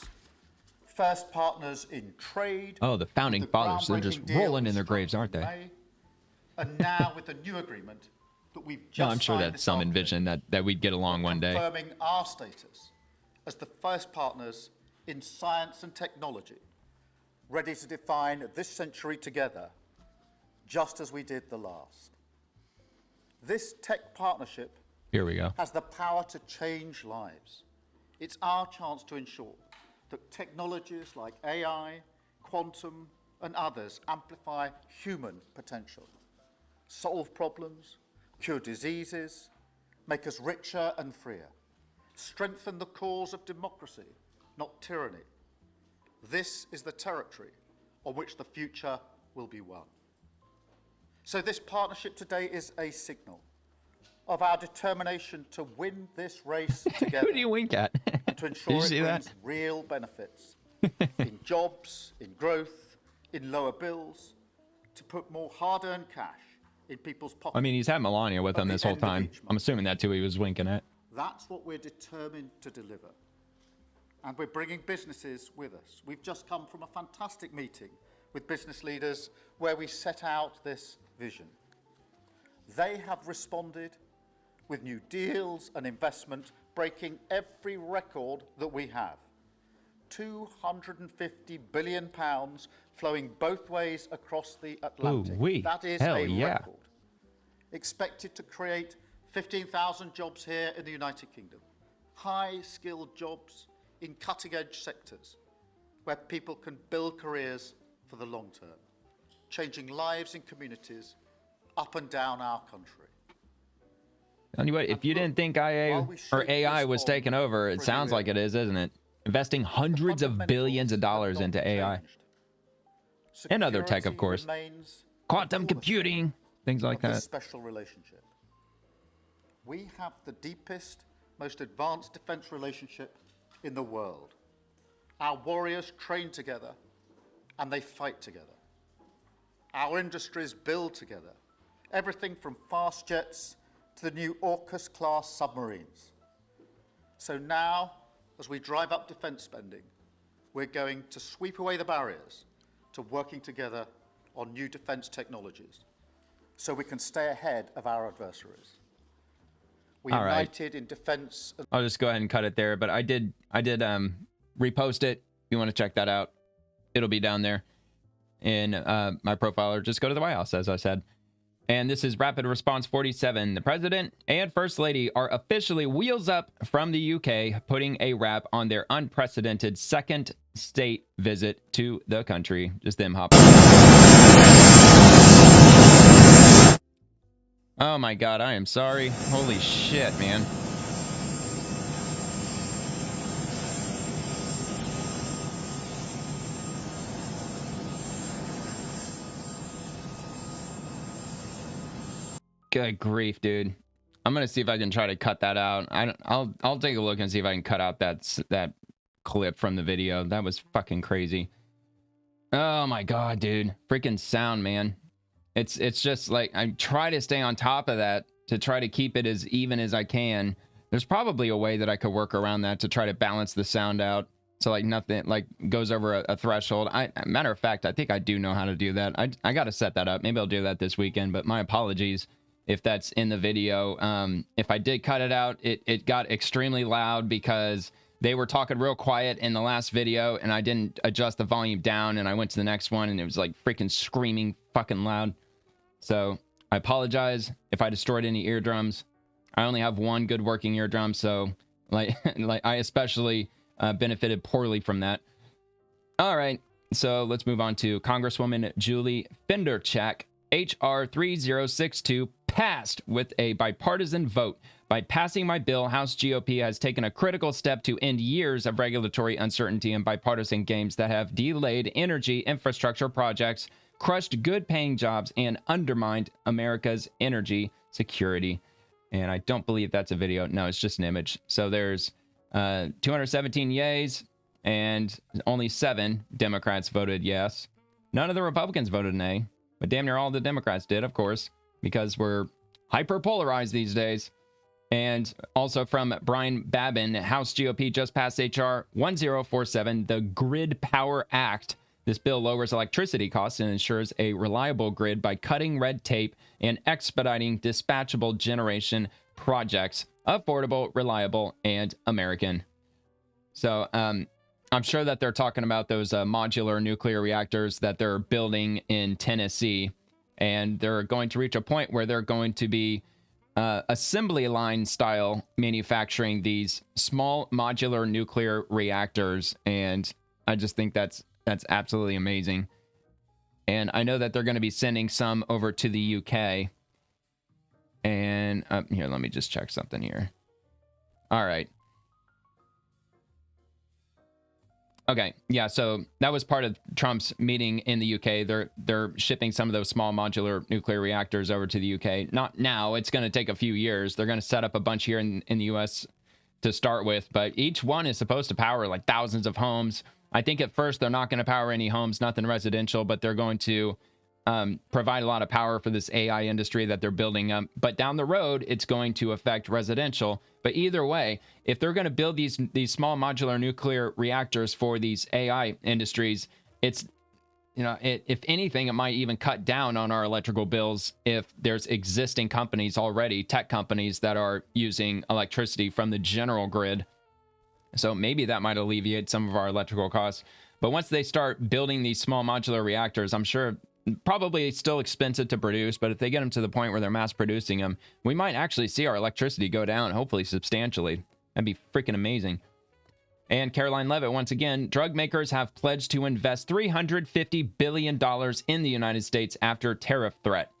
first partners in trade. Oh, the founding fathers, they're just rolling in their graves, aren't they? And now with the new agreement that we've just I'm sure that some envisioned that we'd get along one day. Confirming our status as the first partners in science and technology, ready to define this century together, just as we did the last. This tech partnership Here we go. has the power to change lives. It's our chance to ensure that technologies like AI, quantum, and others amplify human potential, solve problems, cure diseases, make us richer and freer, strengthen the cause of democracy, not tyranny. This is the territory on which the future will be won. So this partnership today is a signal of our determination to win this race together. Who do you wink at? And to ensure it brings that? real benefits in jobs, in growth, in lower bills, to put more hard-earned cash in people's pockets. I mean, he's had Melania with him this whole time. I'm assuming that's who he was winking at. That's what we're determined to deliver. And we're bringing businesses with us. We've just come from a fantastic meeting with business leaders where we set out this vision. They have responded with new deals and investment, breaking every record that we have. £250 billion flowing both ways across the Atlantic. Ooh-wee. That is Hell a yeah. record. Expected to create 15,000 jobs here in the United Kingdom. High-skilled jobs in cutting-edge sectors where people can build careers for the long term, changing lives in communities up and down our country. Anyway, if you didn't think IA or AI was taking over, it sounds like it is, isn't it? Investing hundreds of billions of dollars into AI. And other tech, of course. Quantum computing, things like that. Special relationship. We have the deepest, most advanced defense relationship in the world. Our warriors train together and they fight together. Our industries build together. Everything from fast jets to the new AUKUS-class submarines. So now, as we drive up defense spending, we're going to sweep away the barriers to working together on new defense technologies so we can stay ahead of our adversaries. We united in defense. I'll just go ahead and cut it there, but I did repost it. If you want to check that out, it'll be down there in my profile, or just go to the White House, as I said. And this is Rapid Response 47. The President and First Lady are officially wheels up from the UK, putting a wrap on their unprecedented second state visit to the country. Just them hopping. Oh my God, I am sorry. Holy shit, man. Good grief, dude. I'm gonna see if I can try to cut that out. I'll take a look and see if I can cut out that clip from the video. That was fucking crazy. Oh my God, dude. Freaking sound, man. It's just like, I try to stay on top of that to try to keep it as even as I can. There's probably a way that I could work around that to try to balance the sound out so like nothing like goes over a threshold. Matter of fact, I think I do know how to do that. I got to set that up. Maybe I'll do that this weekend, but my apologies if that's in the video. If I did cut it out, it got extremely loud because they were talking real quiet in the last video and I didn't adjust the volume down, and I went to the next one and it was like freaking screaming fucking loud. So I apologize if I destroyed any eardrums. I only have one good working eardrum, so like I especially benefited poorly from that. All right, so let's move on to Congresswoman Julie Fenderchak. H.R. 3062 passed with a bipartisan vote. By passing my bill, House GOP has taken a critical step to end years of regulatory uncertainty and bipartisan games that have delayed energy infrastructure projects, crushed good-paying jobs, and undermined America's energy security. And I don't believe that's a video. No, it's just an image. So there's 217 yays, and only 7 Democrats voted yes. None of the Republicans voted nay, but damn near all the Democrats did, of course, because we're hyper-polarized these days. And also from Brian Babin, House GOP just passed H.R. 1047, the Grid Power Act. This bill lowers electricity costs and ensures a reliable grid by cutting red tape and expediting dispatchable generation projects. Affordable, reliable, and American. So I'm sure that they're talking about those modular nuclear reactors that they're building in Tennessee. And they're going to reach a point where they're going to be assembly line style manufacturing these small modular nuclear reactors, and I just think that's absolutely amazing. And I know that they're going to be sending some over to the UK. And here, let me just check something here. All right. Okay, yeah, so that was part of Trump's meeting in the UK. They're shipping some of those small modular nuclear reactors over to the UK. Not now, it's going to take a few years. They're going to set up a bunch here in the US to start with, but each one is supposed to power like thousands of homes. I think at first they're not going to power any homes, nothing residential, but they're going to provide a lot of power for this AI industry that they're building up. But down the road, it's going to affect residential. But either way, if they're going to build these small modular nuclear reactors for these AI industries, it's, you know, if anything, it might even cut down on our electrical bills if there's existing companies already, tech companies that are using electricity from the general grid. So maybe that might alleviate some of our electrical costs. But once they start building these small modular reactors, I'm sure probably still expensive to produce, but if they get them to the point where they're mass producing them, we might actually see our electricity go down, hopefully substantially. That'd be freaking amazing. And Caroline Levitt, once again, drug makers have pledged to invest $350 billion in the United States after tariff threat.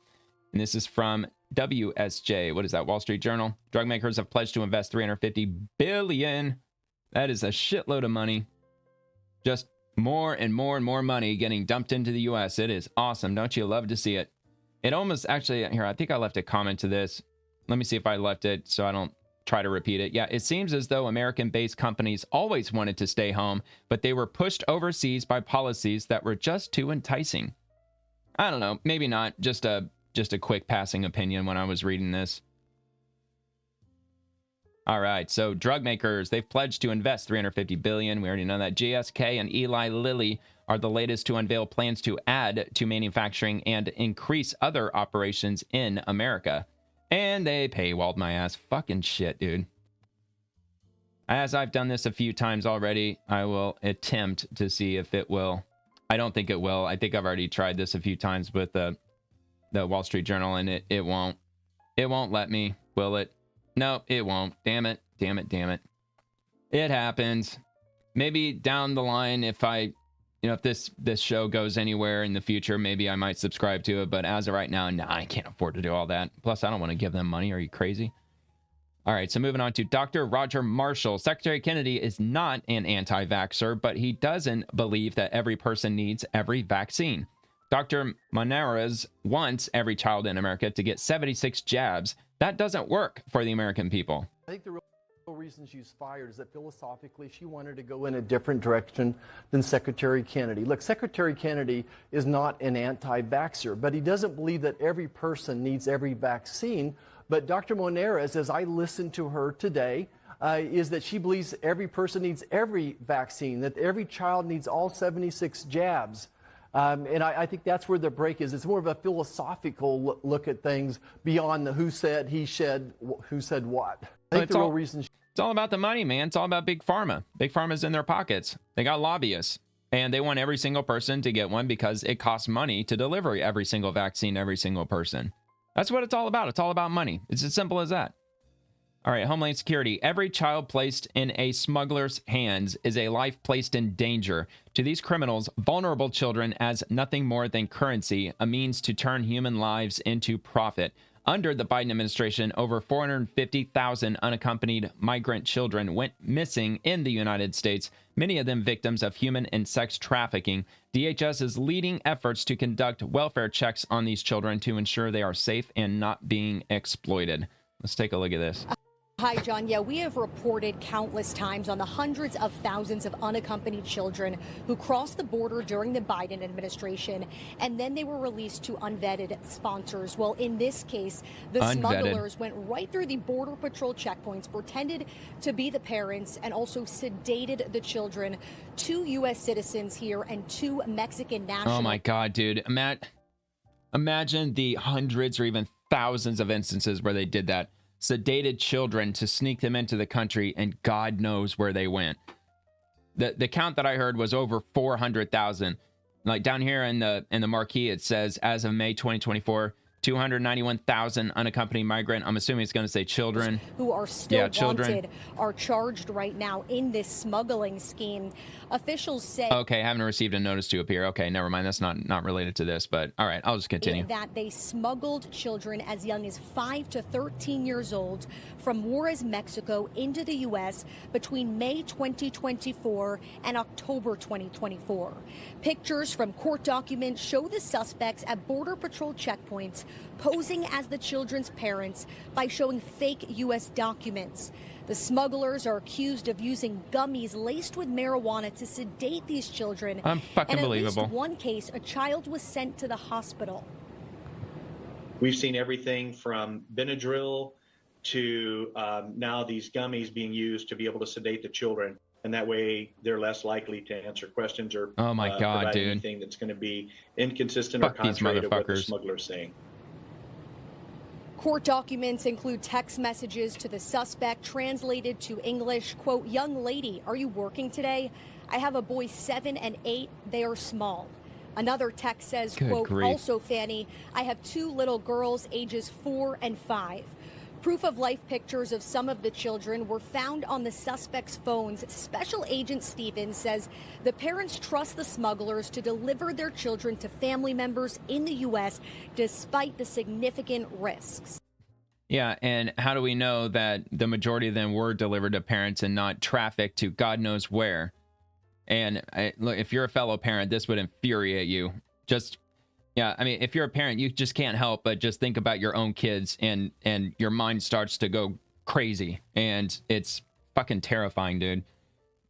And this is from WSJ. What is that? Wall Street Journal. Drug makers have pledged to invest $350 billion. That is a shitload of money. Just more and more and more money getting dumped into the U.S. It is awesome. Don't you love to see it? It almost actually, here, I think I left a comment to this. Let me see if I left it so I don't try to repeat it. Yeah, it seems as though American-based companies always wanted to stay home, but they were pushed overseas by policies that were just too enticing. I don't know. Maybe not. Just a quick passing opinion when I was reading this. All right, so drug makers, they've pledged to invest $350 billion. We already know that. GSK and Eli Lilly are the latest to unveil plans to add to manufacturing and increase other operations in America. And they paywalled my ass. Fucking shit, dude. As I've done this a few times already, I will attempt to see if it will. I don't think it will. I think I've already tried this a few times with the Wall Street Journal, and it won't. It won't let me, will it? No, it won't. Damn it. Damn it. Damn it. It happens. Maybe down the line, if if this show goes anywhere in the future, maybe I might subscribe to it. But as of right now, nah, I can't afford to do all that. Plus, I don't want to give them money. Are you crazy? All right, so moving on to Dr. Roger Marshall. Secretary Kennedy is not an anti-vaxxer, but he doesn't believe that every person needs every vaccine. Dr. Monarez wants every child in America to get 76 jabs. That doesn't work for the American people. I think the real reason she's fired is that philosophically she wanted to go in a different direction than Secretary Kennedy. Look, Secretary Kennedy is not an anti-vaxxer, but he doesn't believe that every person needs every vaccine. But Dr. Monarez, as I listened to her today, is that she believes every person needs every vaccine, that every child needs all 76 jabs. And I think that's where the break is. It's more of a philosophical look at things beyond the who said, he said, who said what. I think the real reason. It's all about the money, man. It's all about Big Pharma. Big Pharma's in their pockets. They got lobbyists. And they want every single person to get one because it costs money to deliver every single vaccine to every single person. That's what it's all about. It's all about money. It's as simple as that. All right, Homeland Security. Every child placed in a smuggler's hands is a life placed in danger. To these criminals, vulnerable children as nothing more than currency, a means to turn human lives into profit. Under the Biden administration, over 450,000 unaccompanied migrant children went missing in the United States, many of them victims of human and sex trafficking. DHS is leading efforts to conduct welfare checks on these children to ensure they are safe and not being exploited. Let's take a look at this. Hi, John. Yeah, we have reported countless times on the hundreds of thousands of unaccompanied children who crossed the border during the Biden administration, and then they were released to unvetted sponsors. Well, in this case, the smugglers went right through the Border Patrol checkpoints, pretended to be the parents, and also sedated the children. 2 U.S. citizens here and 2 Mexican nationals. Oh, my God, dude. Imagine the hundreds or even thousands of instances where they did that. Sedated children to sneak them into the country, and God knows where they went. The count that I heard was over 400,000. Like down here in the marquee, it says as of May 2024, 291,000 unaccompanied migrant. I'm assuming it's going to say children. Who are still wanted are charged right now in this smuggling scheme. Officials say... Okay, haven't received a notice to appear. Okay, never mind. That's not related to this, but all right, I'll just continue. That they smuggled children as young as 5 to 13 years old from Juarez, Mexico into the U.S. between May 2024 and October 2024. Pictures from court documents show the suspects at Border Patrol checkpoints posing as the children's parents by showing fake U.S. documents. The smugglers are accused of using gummies laced with marijuana to sedate these children. Unbelievable. In at least one case, a child was sent to the hospital. We've seen everything from Benadryl to now these gummies being used to be able to sedate the children. And that way they're less likely to answer questions or oh my God, provide dude. anything that's going to be inconsistent or contrary to what the smuggler's saying. Court documents include text messages to the suspect translated to English. Quote, "Young lady, are you working today? I have a boy 7 and 8. They are small." Another text says, Good quote, grief. "Also, Fanny, I have 2 little girls ages 4 and 5. Proof of life pictures of some of the children were found on the suspect's phones. Special Agent Stevens says the parents trust the smugglers to deliver their children to family members in the U.S. despite the significant risks. Yeah, and how do we know that the majority of them were delivered to parents and not trafficked to God knows where? And look, if you're a fellow parent, this would infuriate you. Yeah, I mean, if you're a parent, you just can't help but just think about your own kids, and your mind starts to go crazy, and it's fucking terrifying, dude.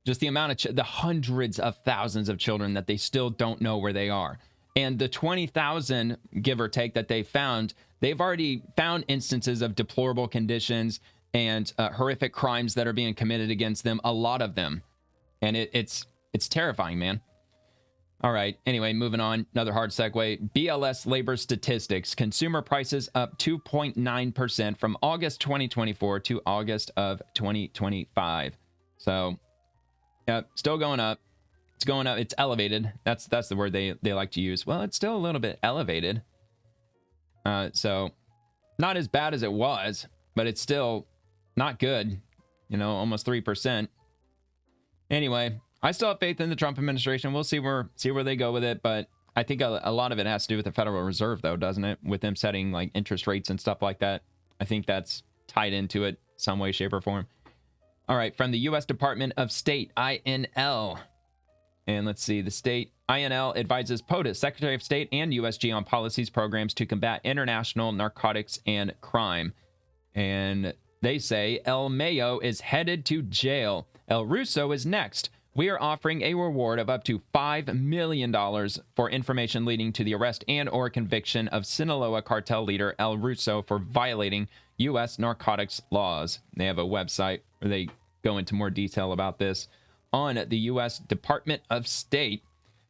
Just the amount of the hundreds of thousands of children that they still don't know where they are, and the 20,000 give or take that they found, they've already found instances of deplorable conditions and horrific crimes that are being committed against them. A lot of them, and it's terrifying, man. All right. Anyway, moving on. Another hard segue. BLS labor statistics. Consumer prices up 2.9% from August 2024 to August of 2025. So, yeah, still going up. It's going up. It's elevated. That's the word they like to use. Well, it's still a little bit elevated. So, not as bad as it was, but it's still not good. You know, almost 3%. Anyway, I still have faith in the Trump administration. We'll see where they go with it, but I think a lot of it has to do with the Federal Reserve, though, doesn't it? With them setting like interest rates and stuff like that. I think that's tied into it some way, shape, or form. All right, from the U.S. Department of State, INL. And let's see, the state INL advises POTUS, Secretary of State, and USG on policies, programs to combat international narcotics and crime. And they say El Mayo is headed to jail. El Russo is next. We are offering a reward of up to $5 million for information leading to the arrest and or conviction of Sinaloa cartel leader El Russo for violating U.S. narcotics laws. They have a website where they go into more detail about this on the U.S. Department of State.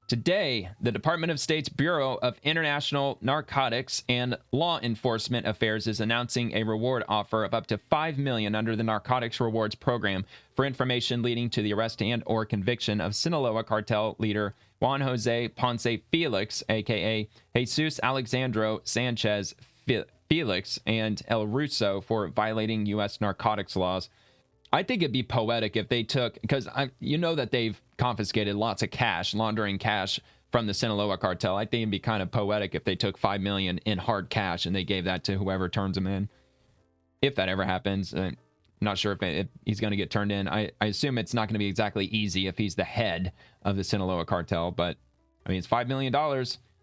Today, the Department of State's Bureau of International Narcotics and Law Enforcement Affairs is announcing a reward offer of up to $5 million under the Narcotics Rewards Program for information leading to the arrest and or conviction of Sinaloa cartel leader Juan Jose Ponce Felix, a.k.a. Jesus Alexandro Sanchez Felix, and El Russo for violating U.S. narcotics laws. I think it'd be poetic if they took, because you know that they've confiscated lots of cash, laundering cash from the Sinaloa cartel. I think it'd be kind of poetic if they took $5 million in hard cash and they gave that to whoever turns them in. If that ever happens, I'm not sure if he's going to get turned in. I assume it's not going to be exactly easy if he's the head of the Sinaloa cartel, but I mean, it's $5 million.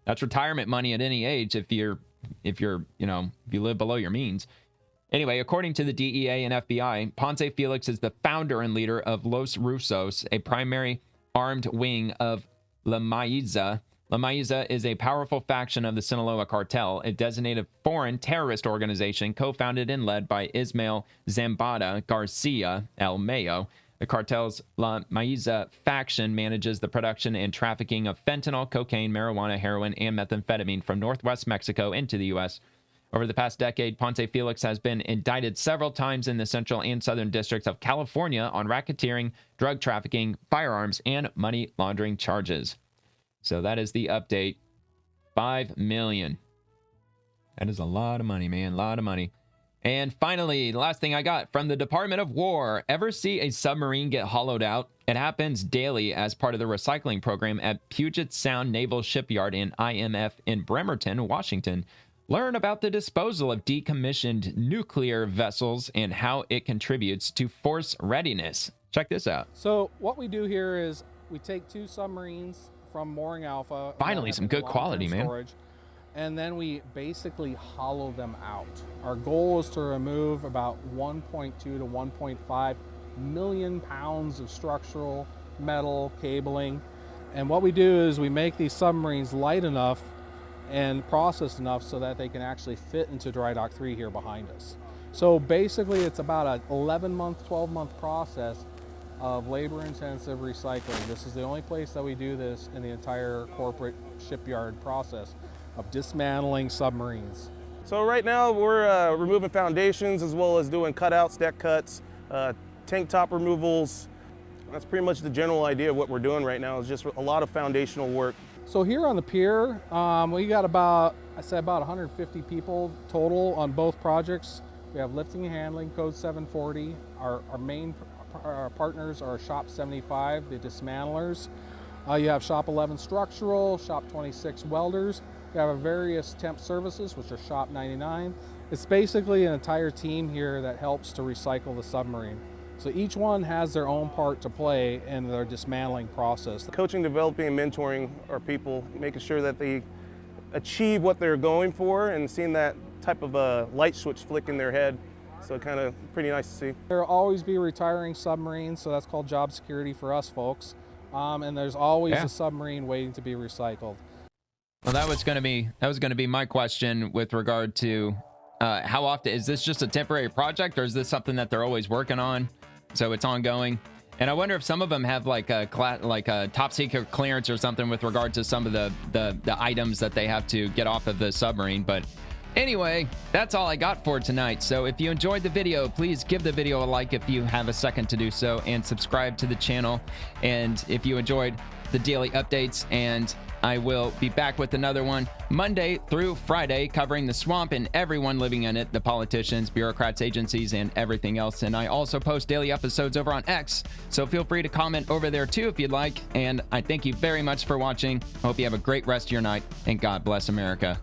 That's retirement money at any age if you live below your means. Anyway, according to the DEA and FBI, Ponce Felix is the founder and leader of Los Rusos, a primary armed wing of La Maíza. La Maíza is a powerful faction of the Sinaloa cartel, a designated foreign terrorist organization co-founded and led by Ismael Zambada Garcia El Mayo. The cartel's La Maíza faction manages the production and trafficking of fentanyl, cocaine, marijuana, heroin, and methamphetamine from northwest Mexico into the U.S. Over the past decade, Ponce Felix has been indicted several times in the central and southern districts of California on racketeering, drug trafficking, firearms, and money laundering charges. So that is the update. $5 million. That is a lot of money, man. A lot of money. And finally, the last thing I got from the Department of War. Ever see a submarine get hollowed out? It happens daily as part of the recycling program at Puget Sound Naval Shipyard in IMF in Bremerton, Washington. Learn about the disposal of decommissioned nuclear vessels and how it contributes to force readiness. Check this out. So what we do here is we take 2 submarines from Mooring Alpha. Finally, some good quality, man. Storage, and then we basically hollow them out. Our goal is to remove about 1.2 to 1.5 million pounds of structural, metal, cabling. And what we do is we make these submarines light enough and processed enough so that they can actually fit into Dry Dock 3 here behind us. So basically it's about an 11-month, 12-month process of labor-intensive recycling. This is the only place that we do this in the entire corporate shipyard process of dismantling submarines. So right now we're removing foundations as well as doing cutouts, deck cuts, tank top removals. That's pretty much the general idea of what we're doing right now, is just a lot of foundational work. So here on the pier, we got about 150 people total on both projects. We have lifting and handling, code 740. Our main partners are Shop 75, the dismantlers. You have Shop 11 structural, Shop 26 welders. We have various temp services, which are Shop 99. It's basically an entire team here that helps to recycle the submarine. So each one has their own part to play in their dismantling process. Coaching, developing, and mentoring our people, making sure that they achieve what they're going for and seeing that type of a light switch flick in their head. So kind of pretty nice to see. There will always be retiring submarines, so that's called job security for us folks. And there's always a submarine waiting to be recycled. Well, that was going to be my question with regard to how often is this just a temporary project, or is this something that they're always working on? So it's ongoing. And I wonder if some of them have like a top secret clearance or something with regard to some of the items that they have to get off of the submarine. But anyway, that's all I got for tonight. So if you enjoyed the video, please give the video a like if you have a second to do so, and subscribe to the channel. And if you enjoyed the daily updates, and I will be back with another one Monday through Friday, covering the swamp and everyone living in it, the politicians, bureaucrats, agencies, and everything else. And I also post daily episodes over on X, so feel free to comment over there too if you'd like. And I thank you very much for watching. I hope you have a great rest of your night, and God bless America.